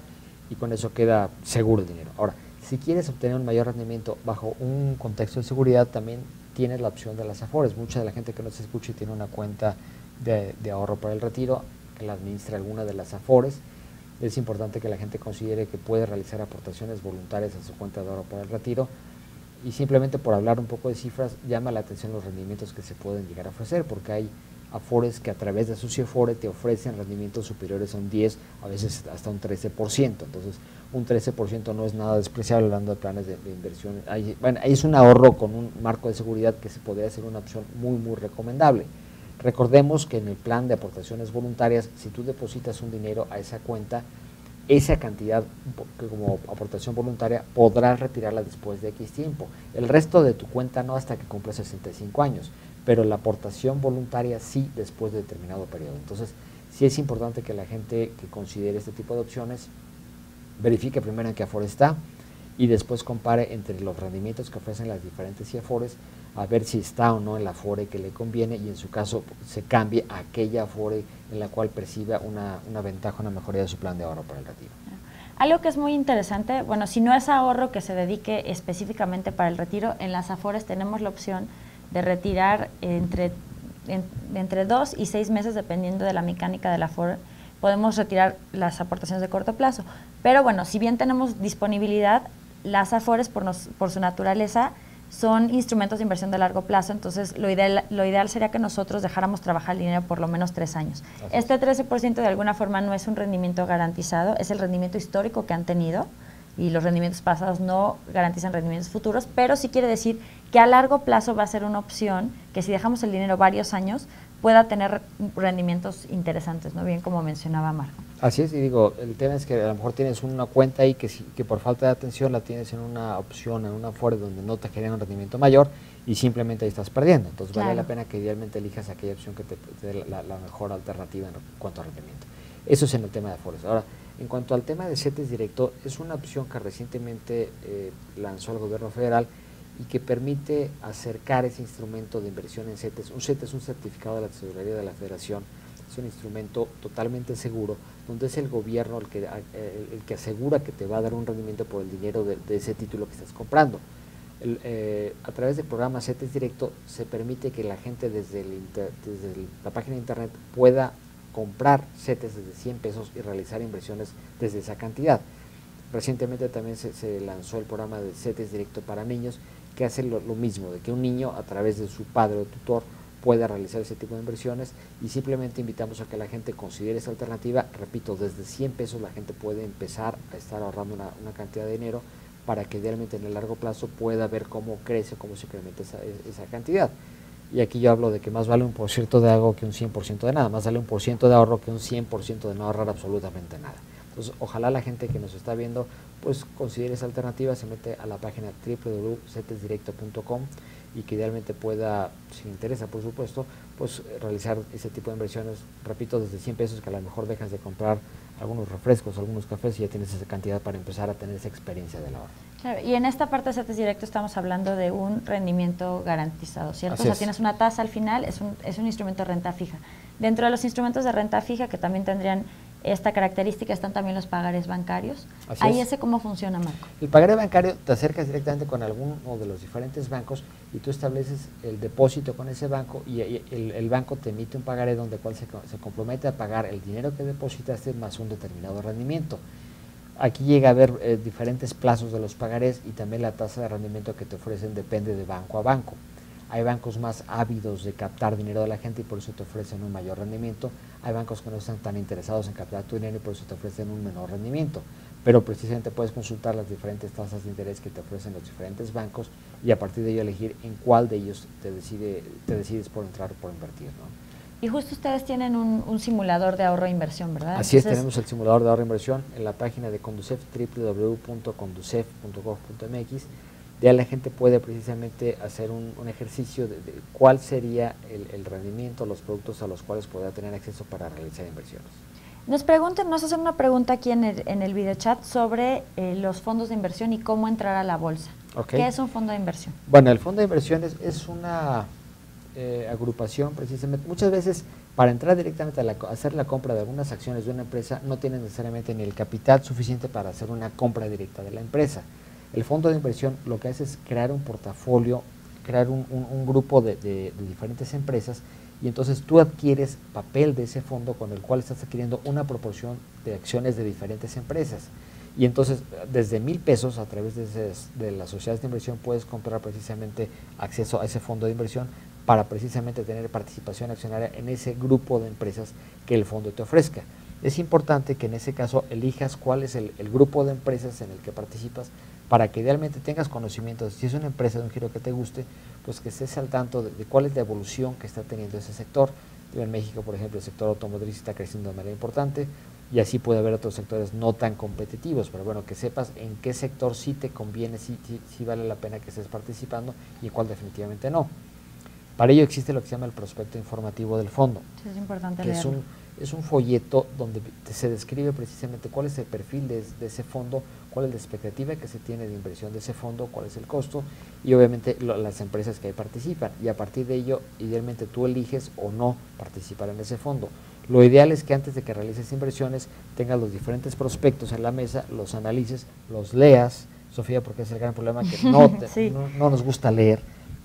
y con eso queda seguro el dinero. Ahora, si quieres obtener un mayor rendimiento bajo un contexto de seguridad, también tienes la opción de las AFORES. Mucha de la gente que nos escucha y tiene una cuenta de ahorro para el retiro, que la administra alguna de las AFORES, es importante que la gente considere que puede realizar aportaciones voluntarias a su cuenta de ahorro para el retiro, y simplemente por hablar un poco de cifras, llama la atención los rendimientos que se pueden llegar a ofrecer, porque hay AFORES que a través de su CIFORE te ofrecen rendimientos superiores a un 10, a veces hasta un 13%. Entonces, un 13% no es nada despreciable hablando de planes de inversión. Ahí es un ahorro con un marco de seguridad que se podría ser una opción muy, muy recomendable. Recordemos que en el plan de aportaciones voluntarias, si tú depositas un dinero a esa cuenta, esa cantidad que como aportación voluntaria podrás retirarla después de X tiempo. El resto de tu cuenta no hasta que cumpla 65 años, pero la aportación voluntaria sí después de determinado periodo. Entonces, sí es importante que la gente que considere este tipo de opciones verifique primero en qué Afore está y después compare entre los rendimientos que ofrecen las diferentes Afores a ver si está o no en la Afore que le conviene, y en su caso se cambie a aquella Afore en la cual perciba una ventaja, una mejoría de su plan de ahorro para el retiro. Algo que es muy interesante, bueno, si no es ahorro que se dedique específicamente para el retiro, en las Afores tenemos la opción de retirar entre 2 y 6 meses, dependiendo de la mecánica de la Afore. Podemos retirar las aportaciones de corto plazo. Pero bueno, si bien tenemos disponibilidad, las Afores por su naturaleza son instrumentos de inversión de largo plazo, entonces lo ideal sería que nosotros dejáramos trabajar el dinero por lo menos 3 años. Este 13% de alguna forma no es un rendimiento garantizado, es el rendimiento histórico que han tenido, y los rendimientos pasados no garantizan rendimientos futuros, pero sí quiere decir que a largo plazo va a ser una opción que si dejamos el dinero varios años pueda tener rendimientos interesantes, ¿no? Bien como mencionaba Marco. Así es, y digo, el tema es que a lo mejor tienes una cuenta ahí que por falta de atención la tienes en una opción, en una Afore donde no te genera un rendimiento mayor y simplemente ahí estás perdiendo. Entonces vale la pena que idealmente elijas aquella opción que te dé la mejor alternativa en cuanto a rendimiento. Eso es en el tema de Afores. Ahora, en cuanto al tema de CETES Directo, es una opción que recientemente lanzó el gobierno federal y que permite acercar ese instrumento de inversión en CETES. Un CETES es un certificado de la tesorería de la Federación, es un instrumento totalmente seguro, donde es el gobierno el que asegura que te va a dar un rendimiento por el dinero de ese título que estás comprando. A través del programa CETES Directo se permite que la gente desde la página de internet pueda comprar CETES desde 100 pesos y realizar inversiones desde esa cantidad. Recientemente también se lanzó el programa de CETES Directo para niños, que hace lo mismo, de que un niño a través de su padre o tutor pueda realizar ese tipo de inversiones, y simplemente invitamos a que la gente considere esa alternativa. Repito, desde 100 pesos la gente puede empezar a estar ahorrando una cantidad de dinero para que idealmente en el largo plazo pueda ver cómo crece, cómo se incrementa esa cantidad. Y aquí yo hablo de que más vale un % de algo que un 100% de nada, más vale un % de ahorro que un 100% de no ahorrar absolutamente nada. Entonces, ojalá la gente que nos está viendo pues considere esa alternativa, se mete a la página www.cetesdirecto.com y que idealmente pueda, si le interesa por supuesto, pues realizar ese tipo de inversiones, repito, desde 100 pesos, que a lo mejor dejas de comprar algunos refrescos, algunos cafés, y ya tienes esa cantidad para empezar a tener esa experiencia del ahorro. Claro, y en esta parte de CETES Directo estamos hablando de un rendimiento garantizado, ¿cierto? Así o sea, es. Tienes una tasa al final, es un instrumento de renta fija. Dentro de los instrumentos de renta fija, que también tendrían esta característica, están también los pagares bancarios. Así Ahí es. ese cómo funciona, Marco. El pagaré bancario, te acercas directamente con alguno de los diferentes bancos y tú estableces el depósito con ese banco, y el banco te emite un pagaré donde cual se compromete a pagar el dinero que depositaste más un determinado rendimiento. Aquí llega a haber diferentes plazos de los pagarés, y también la tasa de rendimiento que te ofrecen depende de banco a banco. Hay bancos más ávidos de captar dinero de la gente y por eso te ofrecen un mayor rendimiento. Hay bancos que no están tan interesados en captar tu dinero y por eso te ofrecen un menor rendimiento. Pero precisamente puedes consultar las diferentes tasas de interés que te ofrecen los diferentes bancos y a partir de ello elegir en cuál de ellos te decides por entrar o por invertir, ¿no? Y justo ustedes tienen un simulador de ahorro e inversión, ¿verdad? Así es, tenemos el simulador de ahorro e inversión en la página de Conducef, www.conducef.gov.mx. De ahí la gente puede precisamente hacer un ejercicio de cuál sería el rendimiento, los productos a los cuales podrá tener acceso para realizar inversiones. Nos hacen una pregunta aquí en el video chat sobre los fondos de inversión y cómo entrar a la bolsa. Okay. ¿Qué es un fondo de inversión? Bueno, el fondo de inversión es una agrupación precisamente, muchas veces para entrar directamente a hacer la compra de algunas acciones de una empresa no tienen necesariamente ni el capital suficiente para hacer una compra directa de la empresa. El fondo de inversión lo que hace es crear un portafolio, crear un grupo de diferentes empresas, y entonces tú adquieres papel de ese fondo con el cual estás adquiriendo una proporción de acciones de diferentes empresas. Y entonces desde 1,000 pesos a través de las sociedades de inversión puedes comprar precisamente acceso a ese fondo de inversión para precisamente tener participación accionaria en ese grupo de empresas que el fondo te ofrezca. Es importante que en ese caso elijas cuál es el grupo de empresas en el que participas, para que idealmente tengas conocimiento de si es una empresa de un giro que te guste, pues que estés al tanto de cuál es la evolución que está teniendo ese sector. En México, por ejemplo, el sector automotriz está creciendo de manera importante, y así puede haber otros sectores no tan competitivos, pero bueno, que sepas en qué sector sí te conviene, sí vale la pena que estés participando y en cuál definitivamente no. Para ello existe lo que se llama el prospecto informativo del fondo. Sí, es importante que leerlo. Es un folleto donde se describe precisamente cuál es el perfil de ese fondo, cuál es la expectativa que se tiene de inversión de ese fondo, cuál es el costo y obviamente las empresas que ahí participan, y a partir de ello idealmente tú eliges o no participar en ese fondo. Lo ideal es que antes de que realices inversiones tengas los diferentes prospectos en la mesa, los analices, los leas, Sofía, porque es el gran problema que sí. no nos gusta leer,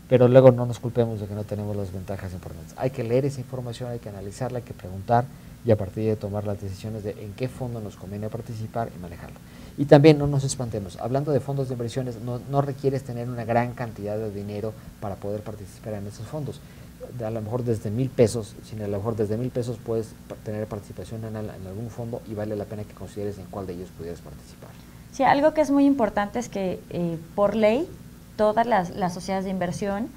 pero luego no nos culpemos de que no tenemos las ventajas importantes. Hay que leer esa información, hay que analizarla, hay que preguntar, y a partir de tomar las decisiones de en qué fondo nos conviene participar y manejarlo. Y también no nos espantemos, hablando de fondos de inversiones, no requieres tener una gran cantidad de dinero para poder participar en esos fondos. A lo mejor desde 1,000 pesos, sino a lo mejor desde 1,000 pesos puedes tener participación en algún fondo, y vale la pena que consideres en cuál de ellos pudieras participar. Sí, algo que es muy importante es que por ley todas las sociedades de inversión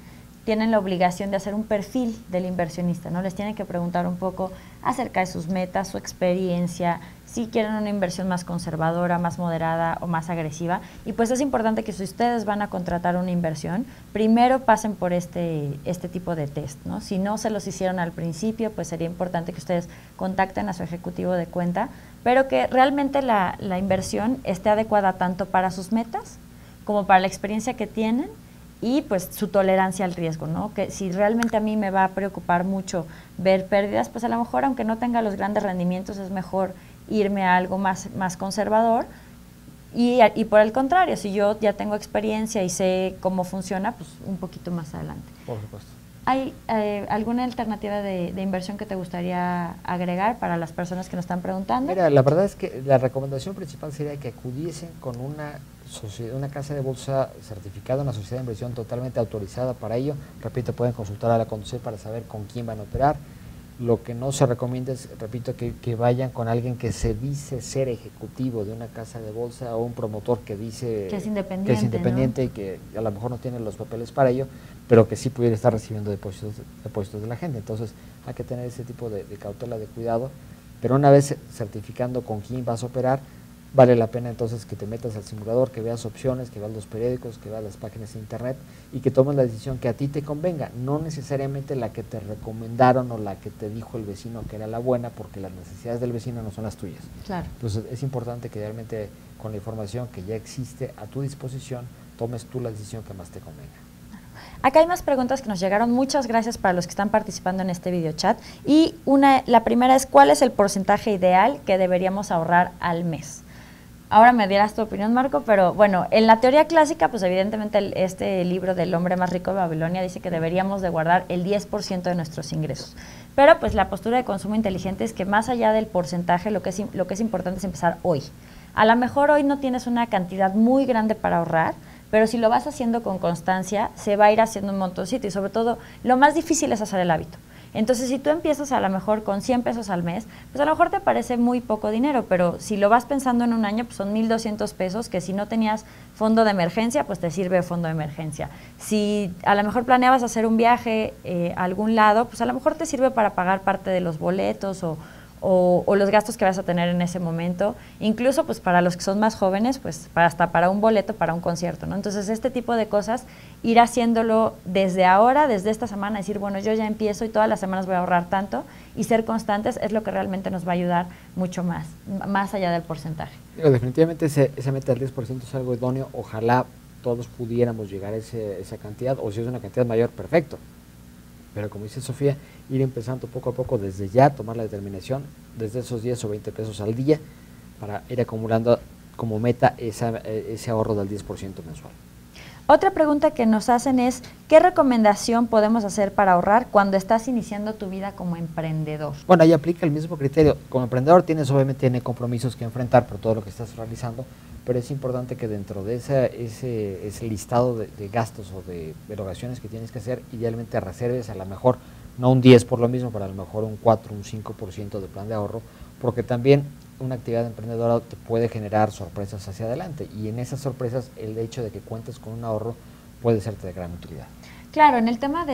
tienen la obligación de hacer un perfil del inversionista, ¿no? Les tienen que preguntar un poco acerca de sus metas, su experiencia, si quieren una inversión más conservadora, más moderada o más agresiva. Y pues es importante que si ustedes van a contratar una inversión, primero pasen por este tipo de test, ¿no? Si no se los hicieron al principio, pues sería importante que ustedes contacten a su ejecutivo de cuenta, pero que realmente la inversión esté adecuada tanto para sus metas como para la experiencia que tienen y pues su tolerancia al riesgo, ¿no? Que si realmente a mí me va a preocupar mucho ver pérdidas, pues a lo mejor aunque no tenga los grandes rendimientos es mejor irme a algo más conservador, y por el contrario, si yo ya tengo experiencia y sé cómo funciona, pues un poquito más adelante. Por supuesto. ¿Hay alguna alternativa de inversión que te gustaría agregar para las personas que nos están preguntando? Mira, la verdad es que la recomendación principal sería que acudiesen con una casa de bolsa certificada, una sociedad de inversión totalmente autorizada para ello. Repito, pueden consultar a la Conducef para saber con quién van a operar. Lo que no se recomienda es, repito, que vayan con alguien que se dice ser ejecutivo de una casa de bolsa, o un promotor que dice que es independiente, ¿no? Y que a lo mejor no tiene los papeles para ello, pero que sí pudiera estar recibiendo depósitos de la gente. Entonces hay que tener ese tipo de cautela, de cuidado, pero una vez certificando con quién vas a operar, vale la pena entonces que te metas al simulador, que veas opciones, que veas los periódicos, que veas las páginas de internet y que tomes la decisión que a ti te convenga, no necesariamente la que te recomendaron o la que te dijo el vecino que era la buena, porque las necesidades del vecino no son las tuyas. Claro. Entonces es importante que realmente con la información que ya existe a tu disposición, tomes tú la decisión que más te convenga. Acá hay más preguntas que nos llegaron. Muchas gracias para los que están participando en este video chat. Y la primera es, ¿cuál es el porcentaje ideal que deberíamos ahorrar al mes? Ahora me dirás tu opinión, Marco, pero bueno, en la teoría clásica, pues evidentemente este libro del hombre más rico de Babilonia dice que deberíamos de guardar el 10% de nuestros ingresos. Pero pues la postura de consumo inteligente es que más allá del porcentaje, lo que es importante es empezar hoy. A lo mejor hoy no tienes una cantidad muy grande para ahorrar, pero si lo vas haciendo con constancia, se va a ir haciendo un montoncito, y sobre todo, lo más difícil es hacer el hábito. Entonces, si tú empiezas a lo mejor con 100 pesos al mes, pues a lo mejor te parece muy poco dinero, pero si lo vas pensando en un año, pues son 1,200 pesos, que si no tenías fondo de emergencia, pues te sirve fondo de emergencia. Si a lo mejor planeabas hacer un viaje a algún lado, pues a lo mejor te sirve para pagar parte de los boletos o o los gastos que vas a tener en ese momento, incluso pues para los que son más jóvenes, pues hasta para un boleto, para un concierto, ¿no? Entonces este tipo de cosas, ir haciéndolo desde ahora, desde esta semana, decir, bueno, yo ya empiezo y todas las semanas voy a ahorrar tanto, y ser constantes es lo que realmente nos va a ayudar mucho más allá del porcentaje. Definitivamente esa meta del 10% es algo idóneo, ojalá todos pudiéramos llegar a esa cantidad, o si es una cantidad mayor, perfecto. Pero como dice Sofía, ir empezando poco a poco desde ya, tomar la determinación desde esos 10 o 20 pesos al día para ir acumulando como meta ese ahorro del 10% mensual. Otra pregunta que nos hacen es, ¿qué recomendación podemos hacer para ahorrar cuando estás iniciando tu vida como emprendedor? Bueno, ahí aplica el mismo criterio. Como emprendedor obviamente tiene compromisos que enfrentar por todo lo que estás realizando, pero es importante que dentro de ese listado de gastos o de erogaciones que tienes que hacer, idealmente reserves a lo mejor, no un 10 por lo mismo, pero a lo mejor un 4, un 5% de plan de ahorro, porque también una actividad emprendedora te puede generar sorpresas hacia adelante, y en esas sorpresas el hecho de que cuentes con un ahorro puede serte de gran utilidad. Claro, en el tema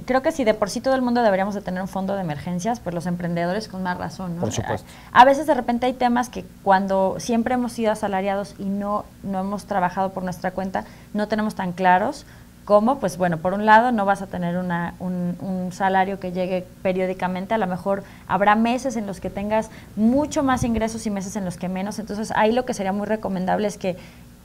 creo que si de por sí todo el mundo deberíamos de tener un fondo de emergencias, pues los emprendedores con más razón, ¿no? Por supuesto. A veces de repente hay temas que cuando siempre hemos sido asalariados y no hemos trabajado por nuestra cuenta, no tenemos tan claros cómo, pues bueno, por un lado no vas a tener un salario que llegue periódicamente, a lo mejor habrá meses en los que tengas mucho más ingresos y meses en los que menos, entonces ahí lo que sería muy recomendable es que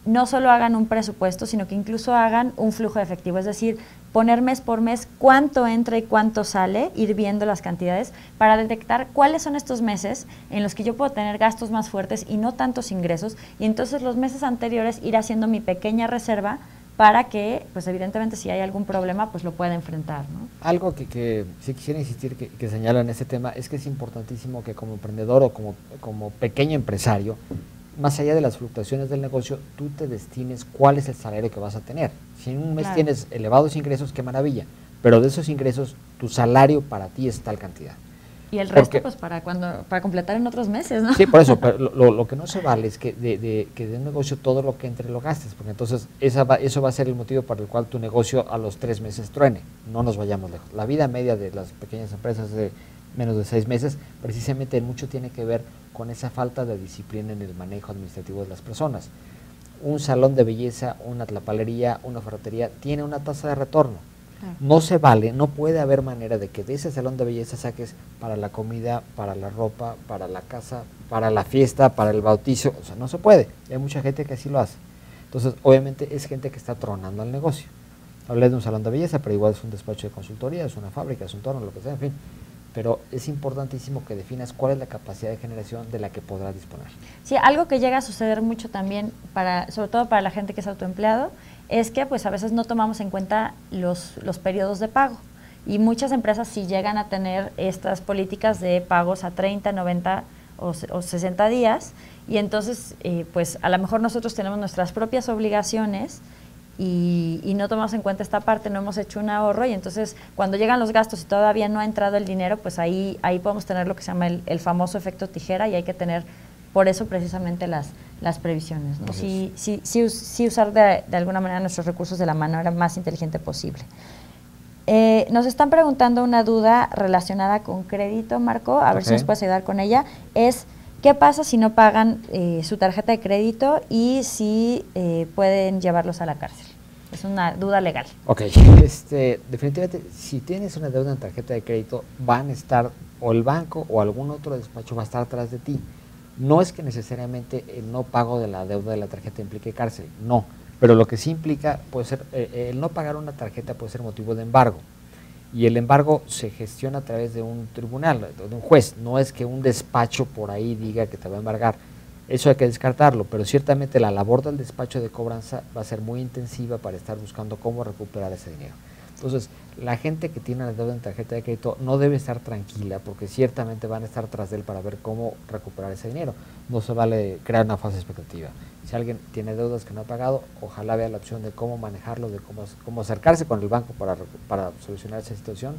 no solo hagan un presupuesto, sino que incluso hagan un flujo de efectivo, es decir, poner mes por mes cuánto entra y cuánto sale, ir viendo las cantidades para detectar cuáles son estos meses en los que yo puedo tener gastos más fuertes y no tantos ingresos, y entonces los meses anteriores ir haciendo mi pequeña reserva para que, pues evidentemente si hay algún problema, pues lo pueda enfrentar, ¿no? Algo que sí quisiera insistir que señala en este tema es que es importantísimo que como emprendedor o como pequeño empresario, más allá de las fluctuaciones del negocio, tú te destines cuál es el salario que vas a tener. Si en un mes tienes elevados ingresos, qué maravilla, pero de esos ingresos, tu salario para ti es tal cantidad. Y el resto, pues para completar en otros meses, ¿no? Sí, por eso, pero lo que no se vale es que de un negocio todo lo que entre lo gastes, porque entonces eso va a ser el motivo por el cual tu negocio a los 3 meses truene. No nos vayamos lejos. La vida media de las pequeñas empresas es de menos de 6 meses, precisamente mucho tiene que ver con esa falta de disciplina en el manejo administrativo de las personas. Un salón de belleza, una tlapalería, una ferretería tiene una tasa de retorno. No se vale, no puede haber manera de que de ese salón de belleza saques para la comida, para la ropa, para la casa, para la fiesta, para el bautizo, o sea, no se puede. Hay mucha gente que así lo hace. Entonces, obviamente es gente que está tronando al negocio. Hablé de un salón de belleza, pero igual es un despacho de consultoría, es una fábrica, es un torno, lo que sea, en fin. Pero es importantísimo que definas cuál es la capacidad de generación de la que podrás disponer. Sí, algo que llega a suceder mucho también, sobre todo para la gente que es autoempleado, es que pues a veces no tomamos en cuenta los periodos de pago. Y muchas empresas sí llegan a tener estas políticas de pagos a 30, 90 o 60 días. Y entonces, pues a lo mejor nosotros tenemos nuestras propias obligaciones y no tomamos en cuenta esta parte, no hemos hecho un ahorro, y entonces cuando llegan los gastos y todavía no ha entrado el dinero, pues ahí podemos tener lo que se llama el famoso efecto tijera, y hay que tener por eso precisamente las previsiones, ¿no? Sí usar de alguna manera nuestros recursos de la manera más inteligente posible. Nos están preguntando una duda relacionada con crédito, Marco, a ver si nos puedes ayudar con ella, es ¿qué pasa si no pagan su tarjeta de crédito y si pueden llevarlos a la cárcel? Es una duda legal. Ok, definitivamente si tienes una deuda en tarjeta de crédito, van a estar, o el banco o algún otro despacho va a estar atrás de ti. No es que necesariamente el no pago de la deuda de la tarjeta implique cárcel, no, pero lo que sí implica puede ser, el no pagar una tarjeta puede ser motivo de embargo, y el embargo se gestiona a través de un tribunal, de un juez, no es que un despacho por ahí diga que te va a embargar. Eso hay que descartarlo, pero ciertamente la labor del despacho de cobranza va a ser muy intensiva para estar buscando cómo recuperar ese dinero. Entonces, la gente que tiene la deuda en tarjeta de crédito no debe estar tranquila, porque ciertamente van a estar tras de él para ver cómo recuperar ese dinero. No se vale crear una falsa expectativa. Si alguien tiene deudas que no ha pagado, ojalá vea la opción de cómo manejarlo, de cómo acercarse con el banco para solucionar esa situación.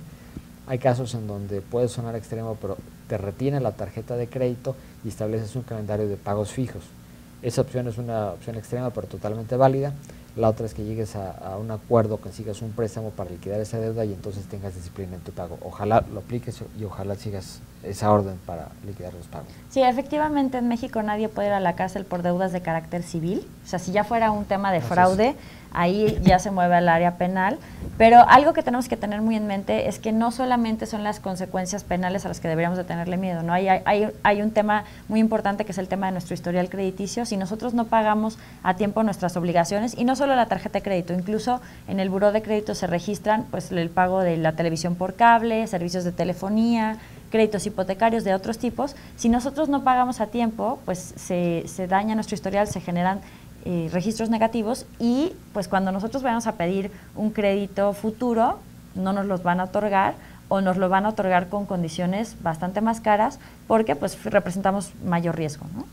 Hay casos en donde puede sonar extremo, pero te retiene la tarjeta de crédito y estableces un calendario de pagos fijos. Esa opción es una opción extrema, pero totalmente válida. La otra es que llegues a un acuerdo, consigas un préstamo para liquidar esa deuda y entonces tengas disciplina en tu pago. Ojalá lo apliques y ojalá sigas esa orden para liquidar los pagos. Sí, efectivamente en México nadie puede ir a la cárcel por deudas de carácter civil. O sea, si ya fuera un tema de fraude, ahí ya se mueve al área penal. Pero algo que tenemos que tener muy en mente es que no solamente son las consecuencias penales a las que deberíamos de tenerle miedo, ¿no? Hay un tema muy importante que es el tema de nuestro historial crediticio. Si nosotros no pagamos a tiempo nuestras obligaciones, y no solo la tarjeta de crédito, incluso en el buró de crédito se registran pues el pago de la televisión por cable, servicios de telefonía, créditos hipotecarios de otros tipos. Si nosotros no pagamos a tiempo, pues se daña nuestro historial, se generan registros negativos y pues cuando nosotros vayamos a pedir un crédito futuro, no nos los van a otorgar o nos lo van a otorgar con condiciones bastante más caras porque pues representamos mayor riesgo, ¿no?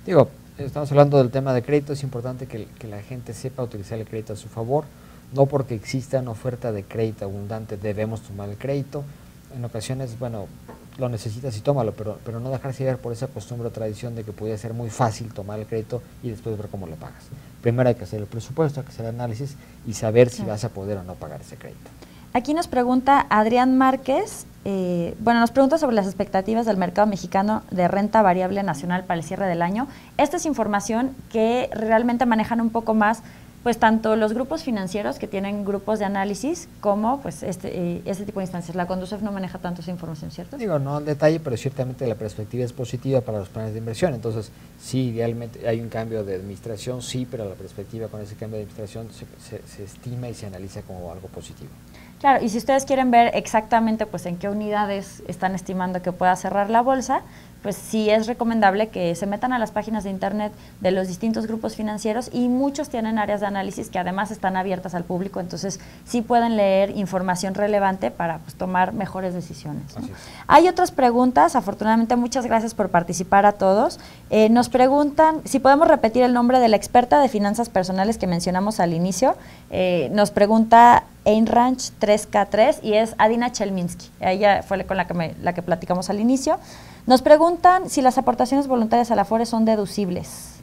Digo, estamos hablando del tema de crédito, es importante que la gente sepa utilizar el crédito a su favor, no porque exista una oferta de crédito abundante debemos tomar el crédito. En ocasiones, bueno, lo necesitas y tómalo, pero no dejarse llevar por esa costumbre o tradición de que podía ser muy fácil tomar el crédito y después ver cómo lo pagas. Primero hay que hacer el presupuesto, hay que hacer el análisis y saber si vas a poder o no pagar ese crédito. Aquí nos pregunta Adrián Márquez, nos pregunta sobre las expectativas del mercado mexicano de renta variable nacional para el cierre del año. Esta es información que realmente manejan un poco más pues tanto los grupos financieros que tienen grupos de análisis como pues este tipo de instancias. La Conducef no maneja tanto esa información, ¿cierto? Digo, no en detalle, pero ciertamente la perspectiva es positiva para los planes de inversión. Entonces, sí, idealmente hay un cambio de administración, sí, pero la perspectiva con ese cambio de administración se estima y se analiza como algo positivo. Claro, y si ustedes quieren ver exactamente pues en qué unidades están estimando que pueda cerrar la bolsa, pues sí es recomendable que se metan a las páginas de internet de los distintos grupos financieros y muchos tienen áreas de análisis que además están abiertas al público, entonces sí pueden leer información relevante para pues, tomar mejores decisiones, ¿no? Hay otras preguntas, afortunadamente muchas gracias por participar a todos. Nos preguntan si podemos repetir el nombre de la experta de finanzas personales que mencionamos al inicio. Nos pregunta Einranch 3K3 y es Adina Chelminsky, ella fue con la que platicamos al inicio. Nos preguntan si las aportaciones voluntarias a la Afore son deducibles.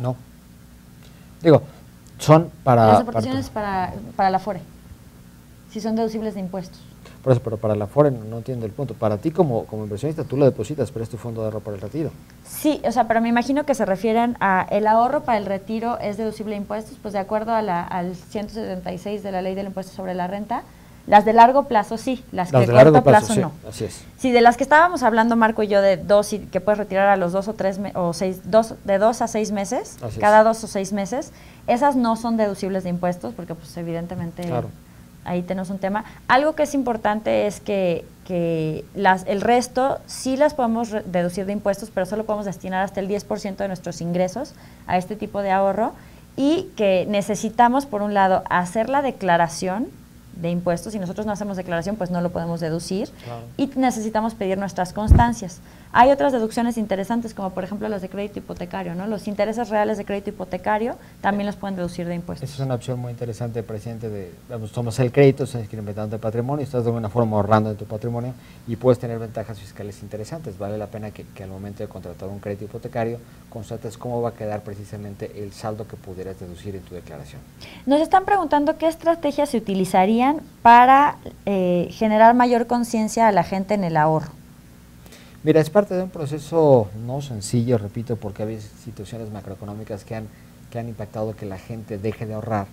No. Digo, son para... Las aportaciones para la Afore, si son deducibles de impuestos. Por eso, pero para la Afore no entiendo el punto. Para ti como inversionista tú lo depositas, pero es tu fondo de ahorro para el retiro. Sí, o sea, pero me imagino que se refieren a el ahorro para el retiro es deducible de impuestos, pues de acuerdo a al 176 de la Ley del Impuesto sobre la Renta. Las de largo plazo sí, las de corto plazo no. Así es. Sí, de las que estábamos hablando Marco y yo de dos y que puedes retirar a los 2 o 3 o 6, de 2 a 6 meses, cada 2 o 6 meses, esas no son deducibles de impuestos porque pues evidentemente claro, ahí tenemos un tema. Algo que es importante es que el resto sí las podemos deducir de impuestos, pero solo podemos destinar hasta el 10% de nuestros ingresos a este tipo de ahorro y que necesitamos por un lado hacer la declaración de impuestos. Si nosotros no hacemos declaración, pues no lo podemos deducir. Claro. Y necesitamos pedir nuestras constancias. Hay otras deducciones interesantes, como por ejemplo las de crédito hipotecario, ¿no? Los intereses reales de crédito hipotecario también los pueden deducir de impuestos. Esa es una opción muy interesante, presidente, tomas el crédito, estás incrementando el patrimonio, estás de alguna forma ahorrando de tu patrimonio y puedes tener ventajas fiscales interesantes. Vale la pena que al momento de contratar un crédito hipotecario constates cómo va a quedar precisamente el saldo que pudieras deducir en tu declaración. Nos están preguntando qué estrategias se utilizarían para generar mayor conciencia a la gente en el ahorro. Mira, es parte de un proceso no sencillo, repito, porque hay situaciones macroeconómicas que han impactado que la gente deje de ahorrar,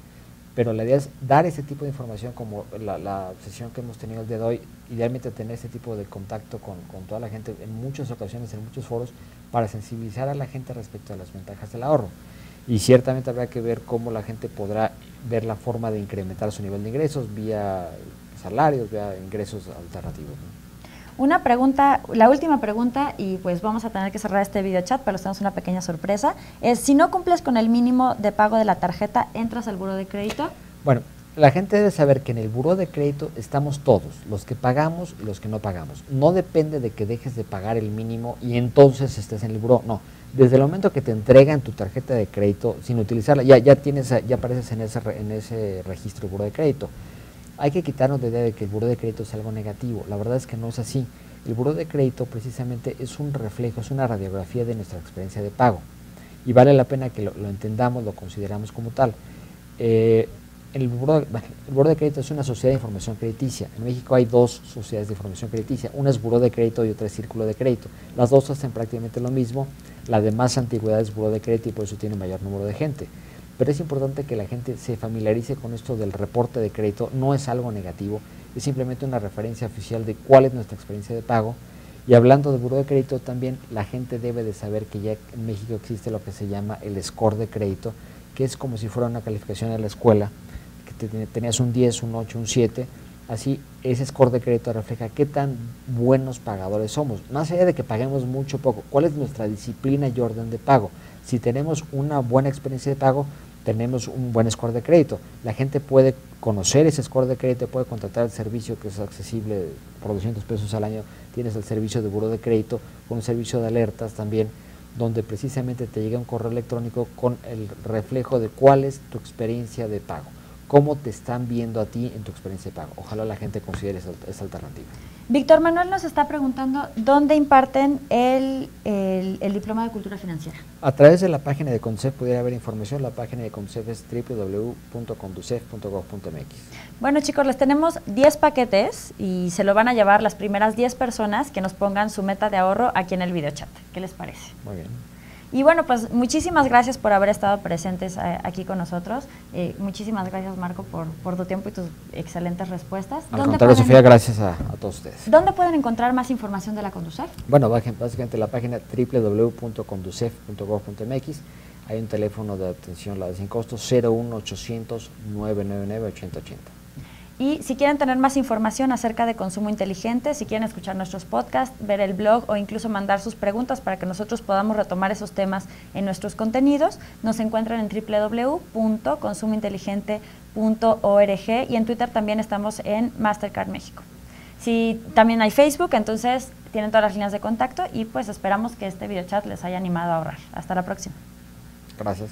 pero la idea es dar ese tipo de información como la sesión que hemos tenido el día de hoy, idealmente tener ese tipo de contacto con toda la gente en muchas ocasiones, en muchos foros, para sensibilizar a la gente respecto a las ventajas del ahorro. Y ciertamente habrá que ver cómo la gente podrá ver la forma de incrementar su nivel de ingresos vía salarios, vía ingresos alternativos, ¿no? Una pregunta, la última pregunta, y pues vamos a tener que cerrar este video chat, pero les tenemos una pequeña sorpresa, es si no cumples con el mínimo de pago de la tarjeta, ¿entras al buró de crédito? Bueno, la gente debe saber que en el buró de crédito estamos todos, los que pagamos y los que no pagamos. No depende de que dejes de pagar el mínimo y entonces estés en el buró, no. Desde el momento que te entregan tu tarjeta de crédito, sin utilizarla, ya apareces en ese registro buró de crédito. Hay que quitarnos la idea de que el buró de crédito es algo negativo. La verdad es que no es así. El buró de crédito precisamente es un reflejo, es una radiografía de nuestra experiencia de pago. y vale la pena que lo entendamos, lo consideramos como tal. El Buró de Crédito es una sociedad de información crediticia. En México hay dos sociedades de información crediticia, una es Buró de Crédito y otra es Círculo de Crédito. Las dos hacen prácticamente lo mismo, la de más antigüedad es Buró de Crédito y por eso tiene mayor número de gente. Pero es importante que la gente se familiarice con esto del reporte de crédito, no es algo negativo, es simplemente una referencia oficial de cuál es nuestra experiencia de pago. Y hablando de Buró de Crédito, también la gente debe de saber que ya en México existe lo que se llama el score de crédito, que es como si fuera una calificación en la escuela, que tenías un 10, un 8, un 7, así ese score de crédito refleja qué tan buenos pagadores somos, más allá de que paguemos mucho o poco, cuál es nuestra disciplina y orden de pago. Si tenemos una buena experiencia de pago, tenemos un buen score de crédito. La gente puede conocer ese score de crédito, puede contratar el servicio que es accesible por 200 pesos al año. Tienes el servicio de buró de crédito, con un servicio de alertas también, donde precisamente te llega un correo electrónico con el reflejo de cuál es tu experiencia de pago, cómo te están viendo a ti en tu experiencia de pago. Ojalá la gente considere esa alternativa. Víctor Manuel nos está preguntando dónde imparten el diploma de cultura financiera. A través de la página de Conducef pudiera haber información. La página de Conducef es www.conducef.gov.mx. Bueno, chicos, les tenemos 10 paquetes y se lo van a llevar las primeras 10 personas que nos pongan su meta de ahorro aquí en el videochat. ¿Qué les parece? Muy bien. Y bueno, pues muchísimas gracias por haber estado presentes aquí con nosotros. Muchísimas gracias, Marco, por tu tiempo y tus excelentes respuestas. Al contrario, Sofía, gracias a todos ustedes. ¿Dónde pueden encontrar más información de la Conducef? Bueno, básicamente la página www.conducef.gov.mx. Hay un teléfono de atención sin costo 01800 999 8080. Y si quieren tener más información acerca de consumo inteligente, si quieren escuchar nuestros podcasts, ver el blog o incluso mandar sus preguntas para que nosotros podamos retomar esos temas en nuestros contenidos, nos encuentran en www.consumointeligente.org y en Twitter también estamos en Mastercard México. Si también hay Facebook, entonces tienen todas las líneas de contacto y pues esperamos que este videochat les haya animado a ahorrar. Hasta la próxima. Gracias.